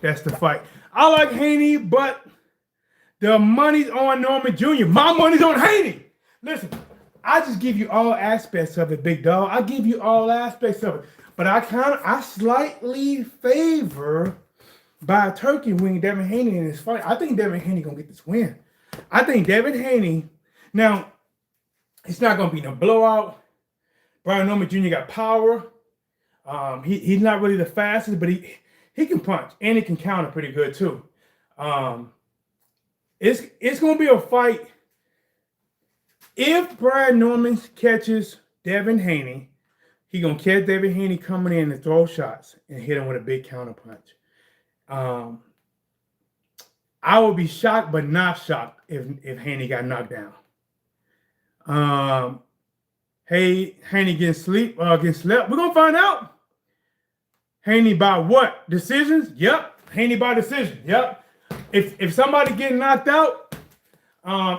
That's the fight. I like Haney, but the money's on Norman Jr. My money's on Haney. Listen, I just give you all aspects of it, big dog. I give you all aspects of it. But I slightly favor by a turkey wing Devin Haney in this fight. I think Devin Haney gonna get this win. I think Devin Haney, now, it's not gonna be no blowout. Brian Norman Jr. got power. He's not really the fastest, but he can punch and he can counter pretty good too. It's gonna be a fight. If Brian Norman catches Devin Haney, he gonna catch Devin Haney coming in and throw shots and hit him with a big counter punch. I would be shocked, but not shocked if Haney got knocked down. Hey, Haney getting slept. We're gonna find out. Haney by what? Decisions? Yep. Haney by decision. Yep. If somebody getting knocked out,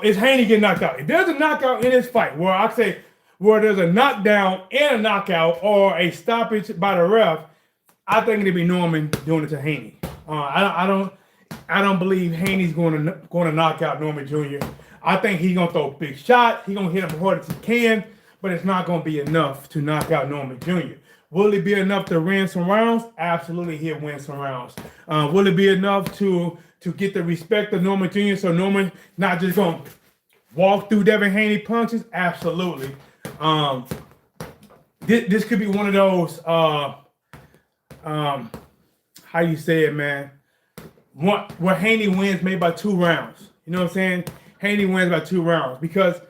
it's Haney getting knocked out. If there's a knockout in this fight, where there's a knockdown and a knockout or a stoppage by the ref, I think it'd be Norman doing it to Haney. I don't believe Haney's going to knock out Norman Jr. I think he's gonna throw a big shot. He's gonna hit him as hard as he can, but it's not gonna be enough to knock out Norman Jr. Will it be enough to win some rounds? Absolutely, he'll win some rounds. Will it be enough to get the respect of Norman Jr. so Norman not just gonna walk through Devin Haney punches? Absolutely. This could be one of those. How you say it, man? Where Haney wins maybe by 2 rounds. You know what I'm saying? Haney wins by 2 rounds, because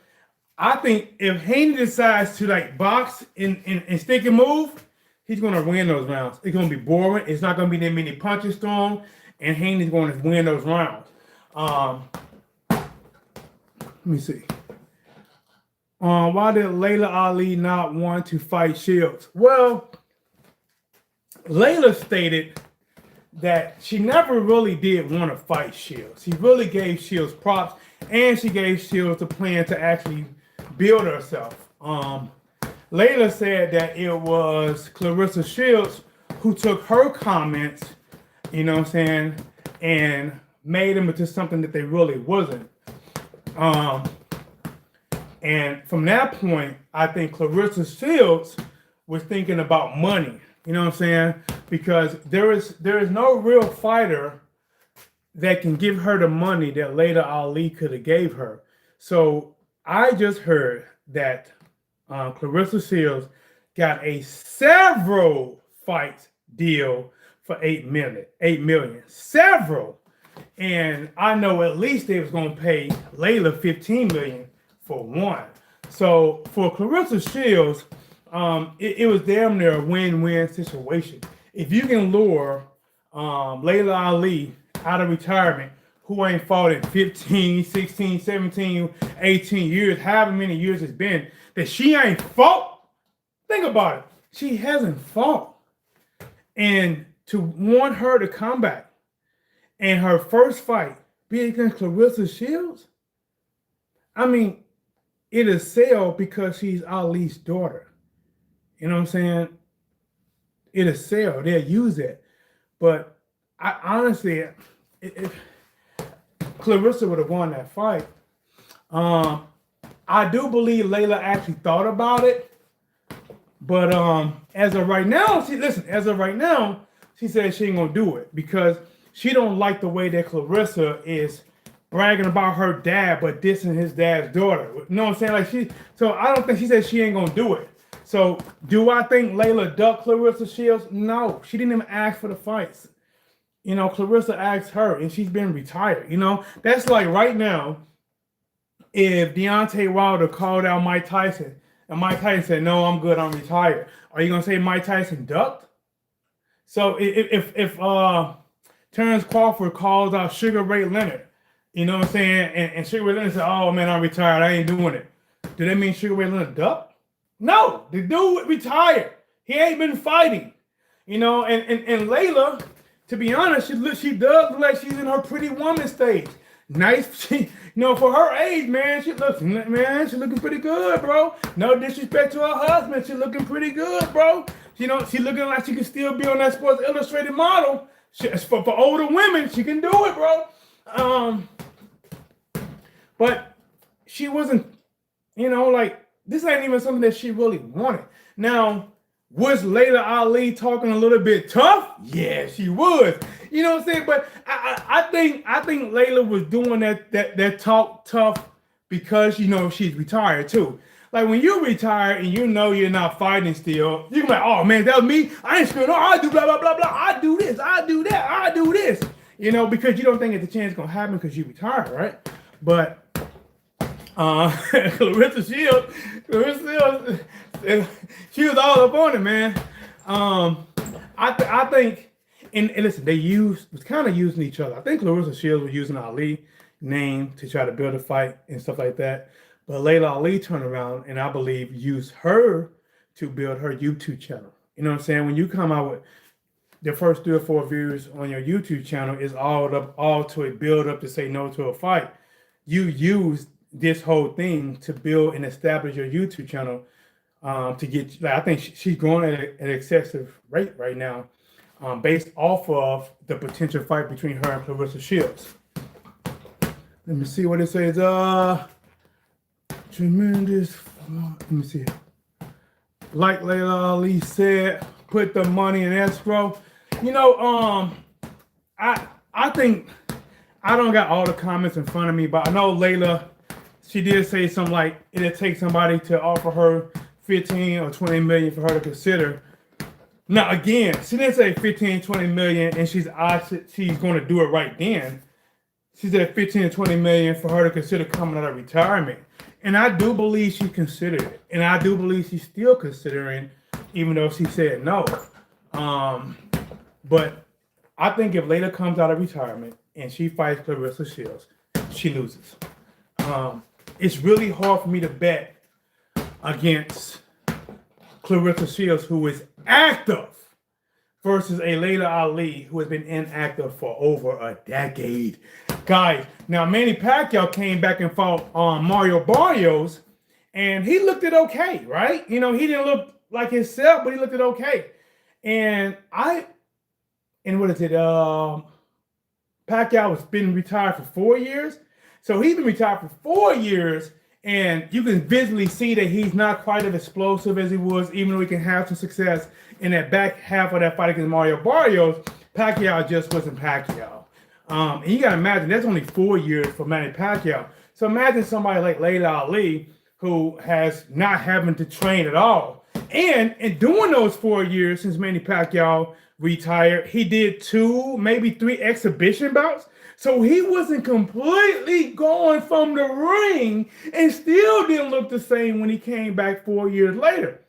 I think if Haney decides to like box and stick and move, he's gonna win those rounds. It's gonna be boring. It's not gonna be that many punches thrown. and Haney's going to win those rounds. Let me see. Why did Layla Ali not want to fight Shields? Well, Layla stated that she never really did want to fight Shields. She really gave Shields props, and she gave Shields a plan to actually build herself. Layla said that it was Clarissa Shields who took her comments, you know what I'm saying, and made them into something that they really wasn't. And from that point, I think Clarissa Shields was thinking about money. You know what I'm saying? Because there is no real fighter that can give her the money that Layla Ali could have gave her. So I just heard that Clarissa Shields got a several fights deal for $8 million. Several. And I know at least they was gonna pay Layla $15 million for one. So for Clarissa Shields, it was damn near a win-win situation. If you can lure Layla Ali out of retirement, who ain't fought in 15, 16, 17, 18 years, however many years it's been, that she ain't fought, think about it. She hasn't fought. And to want her to come back and her first fight be against Clarissa Shields, I mean, it'll sell because she's Ali's daughter. You know what I'm saying? It'll sell. They'll use it. But I honestly, if Clarissa would have won that fight, I do believe Layla actually thought about it. But as of right now, she said she ain't gonna do it because she don't like the way that Clarissa is bragging about her dad, but dissing his dad's daughter. You know what I'm saying? So I don't think she said she ain't gonna do it. So do I think Layla ducked Clarissa Shields? No, she didn't even ask for the fights. You know, Clarissa asked her, and she's been retired. You know, that's like right now, if Deontay Wilder called out Mike Tyson, and Mike Tyson said, "No, I'm good, I'm retired," are you gonna say Mike Tyson ducked? So if Terrence Crawford calls out Sugar Ray Leonard, you know what I'm saying, and Sugar Ray Leonard said, "Oh man, I'm retired, I ain't doing it," do that mean Sugar Ray Leonard ducked? No, the dude retired. He ain't been fighting, you know. And Layla, to be honest, she does look like she's in her pretty woman stage. Nice, you know, for her age, man, she's looking pretty good, bro. No disrespect to her husband, she's looking pretty good, bro. You know, she's looking like she can still be on that Sports Illustrated model. For older women, she can do it, bro. But she wasn't, you know, like, this ain't even something that she really wanted. Now, was Layla Ali talking a little bit tough? Yeah, she was. You know what I'm saying? But I think Layla was doing that talk tough because, you know, she's retired too. Like when you retire and you know you're not fighting still, you can be like, "Oh man, that was me. I ain't screwing. No, I do blah blah blah blah. I do this. I do that. I do this." You know, because you don't think that the chance is gonna happen because you retired, right? But Clarissa Shields, she was all up on it, man. I think, and listen, they was kind of using each other. I think Clarissa Shields was using Ali name to try to build a fight and stuff like that. But Layla Ali turned around and I believe used her to build her YouTube channel. You know what I'm saying? When you come out with the first 3 or 4 views on your YouTube channel is all to a build up to say no to a fight. You use this whole thing to build and establish your YouTube channel to get, like, I think she's growing at an excessive rate right now based off of the potential fight between her and Clarissa Shields. Let me see what it says. Tremendous. Let me see. Like Layla Ali said, put the money in escrow. You know, I think I don't got all the comments in front of me, but I know Layla, she did say something like it'll take somebody to offer her 15 or 20 million for her to consider. Now again, she didn't say 15, 20 million and she's going to do it right then. She said 15 or 20 million for her to consider coming out of retirement. And I do believe she considered it. And I do believe she's still considering, even though she said no. But I think if Layla comes out of retirement and she fights Clarissa Shields, she loses. It's really hard for me to bet against Clarissa Shields, who is active, versus a Layla Ali, who has been inactive for over a decade. Guys, now Manny Pacquiao came back and fought Mario Barrios, and he looked it okay, right? You know, he didn't look like himself, but he looked it okay. And what is it? Pacquiao has been retired for 4 years. So he's been retired for 4 years, and you can visually see that he's not quite as explosive as he was, even though he can have some success in that back half of that fight against Mario Barrios. Pacquiao just wasn't Pacquiao. And you got to imagine, that's only 4 years for Manny Pacquiao. So imagine somebody like Layla Ali, who has not having to train at all. And in doing those 4 years since Manny Pacquiao retired, he did 2, maybe 3 exhibition bouts. So he wasn't completely going from the ring and still didn't look the same when he came back 4 years later.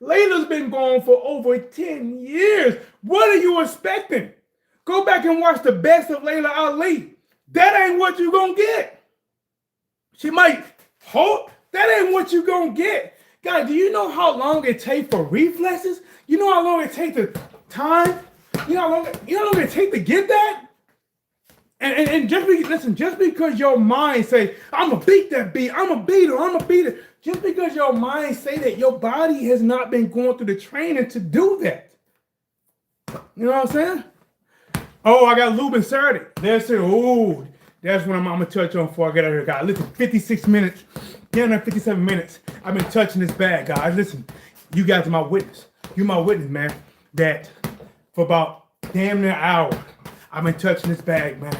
Layla's been gone for over 10 years. What are you expecting? Go back and watch the best of Layla Ali. That ain't what you're going to get. She might hope. That ain't what you're going to get. Guys, do you know how long it takes for reflexes? You know how long it takes to time? You know how long it takes to get that? And just because your mind say, I'm going to beat that beat, I'm going to beat her, I'm going to beat her. Just because your mind say that, your body has not been going through the training to do that. You know what I'm saying? Oh, I got Lubin Saturday. That's it. Oh, that's what I'm going to touch on before I get out of here, guys. Listen, 56 minutes, down to 57 minutes. I've been touching this bag, guys. Listen, you guys are my witness. You're my witness, man, that for about damn near an hour, I've been touching this bag, man.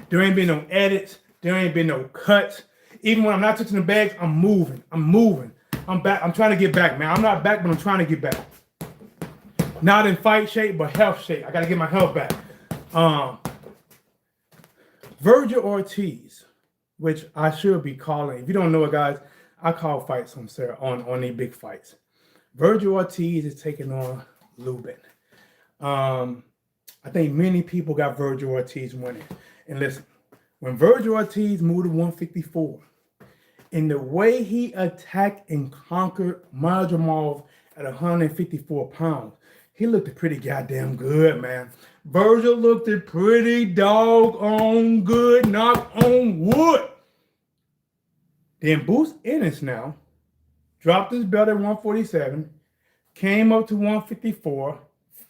There ain't been no edits. There ain't been no cuts. Even when I'm not touching the bags, I'm moving. I'm back. I'm trying to get back, man. I'm not back, but I'm trying to get back. Not in fight shape, but health shape. I got to get my health back. Virgil Ortiz, which I should be calling. If you don't know it, guys, I call fights on these big fights. Virgil Ortiz is taking on Lubin. I think many people got Virgil Ortiz winning. And listen, when Virgil Ortiz moved to 154, in the way he attacked and conquered Madrimov at 154 pounds, he looked pretty goddamn good, man. Virgil looked pretty doggone good, knock on wood. Then Bruce Ennis now dropped his belt at 147, came up to 154,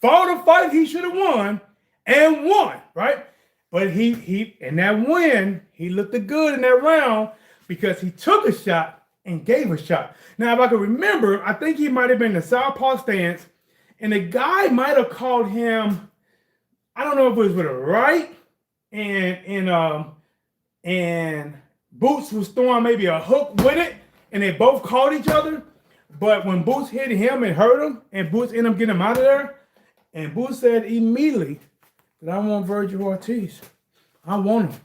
fought a fight he should have won, and won, right? But he in that win, he looked good in that round because he took a shot and gave a shot. Now, if I can remember, I think he might have been in the southpaw stance, and the guy might have called him, I don't know if it was with a right, and Boots was throwing maybe a hook with it, and they both caught each other. But when Boots hit him, it hurt him, and Boots ended up getting him out of there. And Boots said immediately that I want Virgil Ortiz. I want him.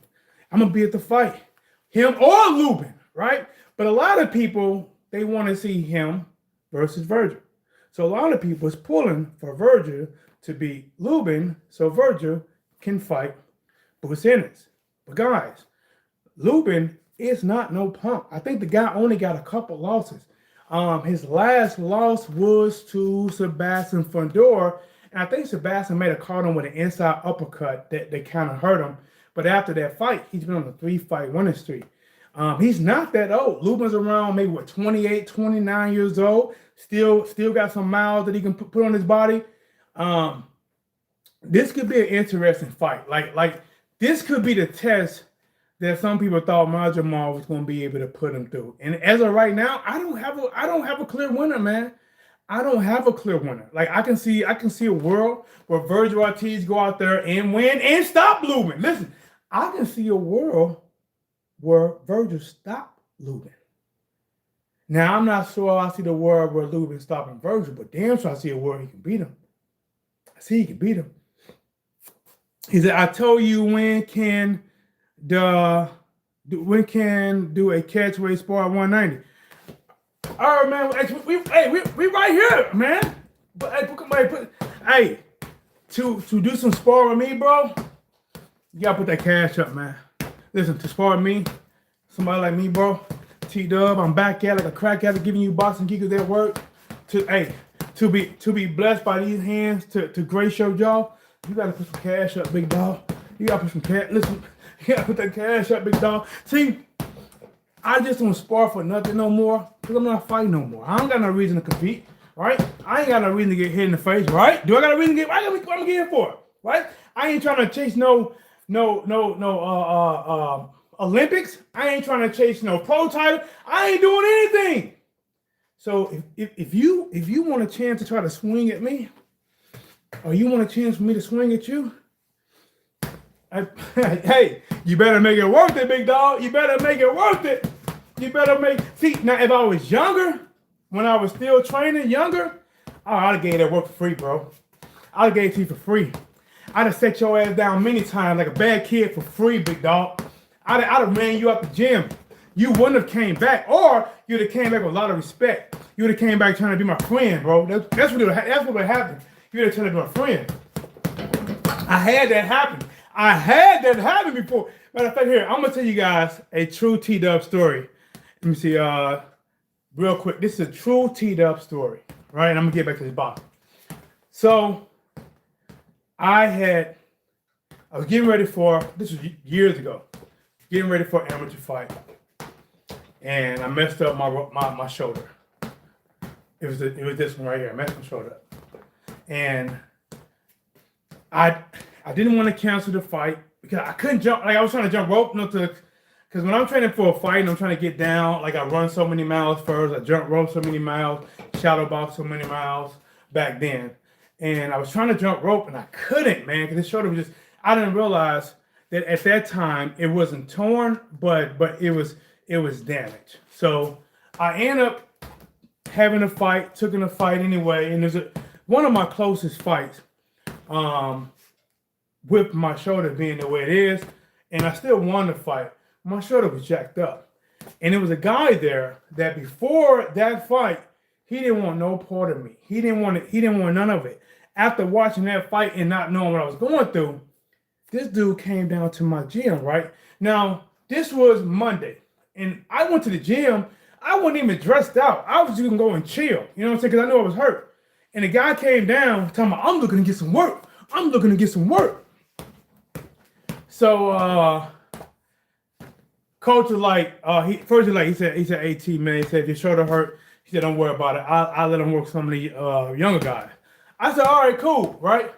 I'm going to be at the fight. Him or Lubin, right? But a lot of people, they want to see him versus Virgil. So a lot of people is pulling for Virgil to beat Lubin so Virgil can fight Bruce Ennis. But guys, Lubin is not no punk. I think the guy only got a couple losses. His last loss was to Sebastian Fundora. And I think Sebastian may have caught him with an inside uppercut that kind of hurt him. But after that fight, he's been on a 3-fight winning streak. He's not that old. Lubin's around maybe 28, 29 years old. Still got some miles that he can put on his body. This could be an interesting fight. Like this could be the test that some people thought Madrimov was going to be able to put him through. And as of right now, I don't have a clear winner, man. I don't have a clear winner. Like I can see a world where Virgil Ortiz go out there and win and stop Lubin. Listen, I can see a world where Virgil stop Lubin. Now I'm not sure I see the world where Lubin stopping Virgil, but damn sure I see a world he can beat him. I see he can beat him. He said, I told you when can do a catchweight spar at 190. All right, man. We right here, man. But hey, to do some spar with me, bro, you gotta put that cash up, man. Listen, to spar with me, somebody like me, bro, T-Dub, I'm back at it like a crack at it, giving you boxing geekers their work. To be blessed by these hands to grace your jaw, you gotta put some cash up, big dog. You gotta put some cash. Listen, you gotta put that cash up, big dog. See, I just don't spar for nothing no more because I'm not fighting no more. I don't got no reason to compete, right? I ain't got no reason to get hit in the face, right? Do I got a reason to get? What I'm getting for, right? I ain't trying to chase no Olympics. I ain't trying to chase no pro title. I ain't doing anything. So if you want a chance to try to swing at me, or you want a chance for me to swing at you, hey, you better make it worth it, big dog. You better make it worth it. You better make. See, now if I was younger, when I was still training younger, I'd have gave that work for free, bro. I'd have gave it to you for free. I'd have set your ass down many times like a bad kid for free, big dog. I'd have ran you out the gym. You wouldn't have came back, or you'd have came back with a lot of respect. You would have came back trying to be my friend, bro. That's what would happen. You would have turned to be my friend. I had that happen before. Matter of fact, here, I'm gonna tell you guys a true T-Dub story. Let me see, real quick. This is a true T-Dub story, right? And I'm gonna get back to this box. So, I was getting ready for, this was years ago, getting ready for an amateur fight. And I messed up my shoulder. It was this one right here. I messed my shoulder up. And I didn't want to cancel the fight because I couldn't jump. Like I was trying to jump rope, because when I'm training for a fight and I'm trying to get down, like I run so many miles first, I jump rope so many miles, shadow box so many miles back then. And I was trying to jump rope and I couldn't, man, because the shoulder was just, I didn't realize that at that time it wasn't torn, but it was damaged. So I ended up having a fight, took in a fight anyway, and there's one of my closest fights, with my shoulder being the way it is, and I still won the fight. My shoulder was jacked up, and there was a guy there that before that fight, he didn't want no part of me. He didn't want none of it. After watching that fight and not knowing what I was going through, this dude came down to my gym, right? Now, this was Monday, and I went to the gym. I wasn't even dressed out. I was just gonna go and chill. You know what I'm saying? Because I knew I was hurt. And the guy came down telling me, I'm looking to get some work. So coach was like, he said, AT, man, he said, if your shoulder hurt, he said, don't worry about it. I'll let him work some of the younger guys. I said, all right, cool, right?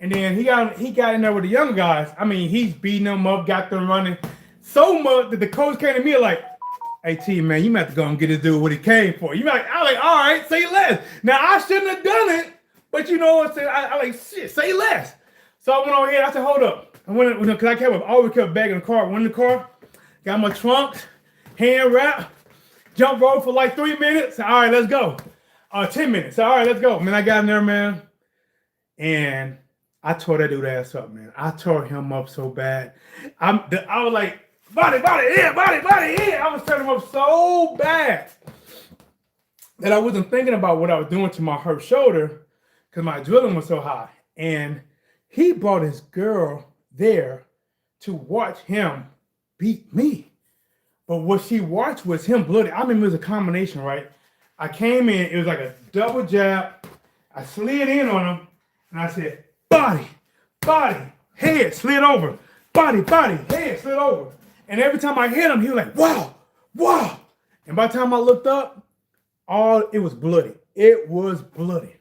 And then he got in there with the younger guys. I mean, he's beating them up, got them running so much that the coach came to me like, hey, T, man, you might have to go and get this dude what he came for. I was like, all right, say less. Now, I shouldn't have done it, but you know what I'm saying? I like, shit, say less. So I went over here. I said, hold up. I went, because I always kept a bag in the car. Went in the car, got my trunks, hand wrap, jump rope for like 3 minutes. All right, let's go. 10 minutes. All right, let's go. Man, I got in there, man, and I tore that dude's ass up, man. I tore him up so bad. I was like, body, yeah. I was turning him up so bad that I wasn't thinking about what I was doing to my hurt shoulder because my adrenaline was so high. And he brought his girl there to watch him beat me. But what she watched was him bloody. I mean, it was a combination, right? I came in, it was like a double jab. I slid in on him, and I said, body, head, slid over. Body, head, slid over. And every time I hit him, he was like, wow. And by the time I looked up, it was bloody. It was bloody.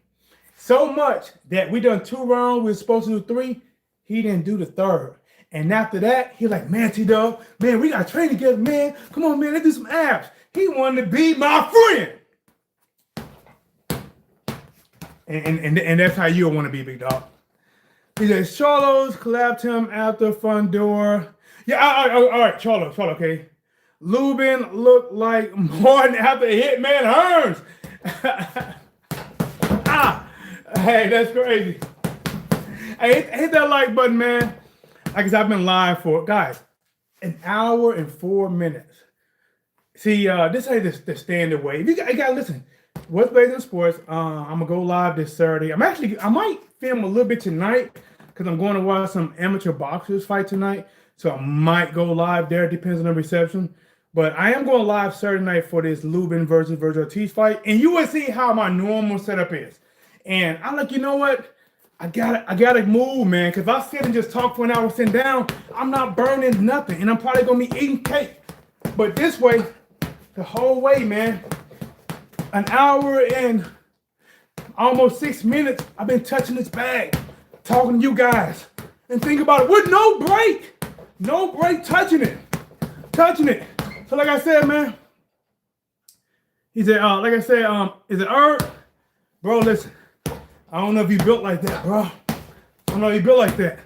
So much that we done 2 rounds, we were supposed to do 3. He didn't do the 3rd. And after that, he was like, man, T-Dub, man, we got to train together, man. Come on, man, let's do some abs. He wanted to be my friend. And that's how you want to be, big dog. He said, Charlos clapped him at the front door. Yeah, all right, Charlo, okay. Lubin looked like Martin after Hitman Hearns. Hey, that's crazy. Hey, hit that like button, man. Like I said, I've been live for, guys, 1 hour and 4 minutes. See, this ain't the standard way. You gotta listen. Whatsblazing Sports. I'm gonna go live this Saturday. I might film a little bit tonight because I'm going to watch some amateur boxers fight tonight. So I might go live there. Depends on the reception. But I am going live Saturday night for this Lubin versus Virgil Ortiz fight, and you will see how my normal setup is. And I'm like, you know what? I gotta move, man. Because if I sit and just talk for an hour sitting down, I'm not burning nothing, and I'm probably gonna be eating cake. But this way, the whole way, man, an hour and almost 6 minutes, I've been touching this bag, talking to you guys, and think about it with no break, touching it. So like I said, man, he said, like I said, is it herb? Bro, listen, I don't know if you built like that, bro. I don't know if you built like that.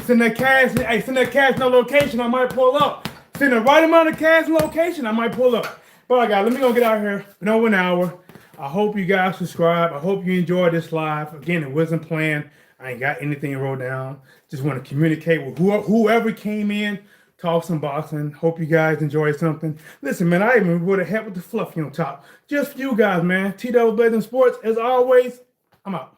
Send that cash, no location, I might pull up. Send the right amount of cash and location, I might pull up. But let me go get out here. Been over an hour. I hope you guys subscribe. I hope you enjoyed this live. Again, it wasn't planned. I ain't got anything wrote down. Just want to communicate with whoever came in, talk some boxing. Hope you guys enjoyed something. Listen, man, I even would have helped with the fluffy on top. Just for you guys, man. T-Whatsblazing Sports, as always, I'm out.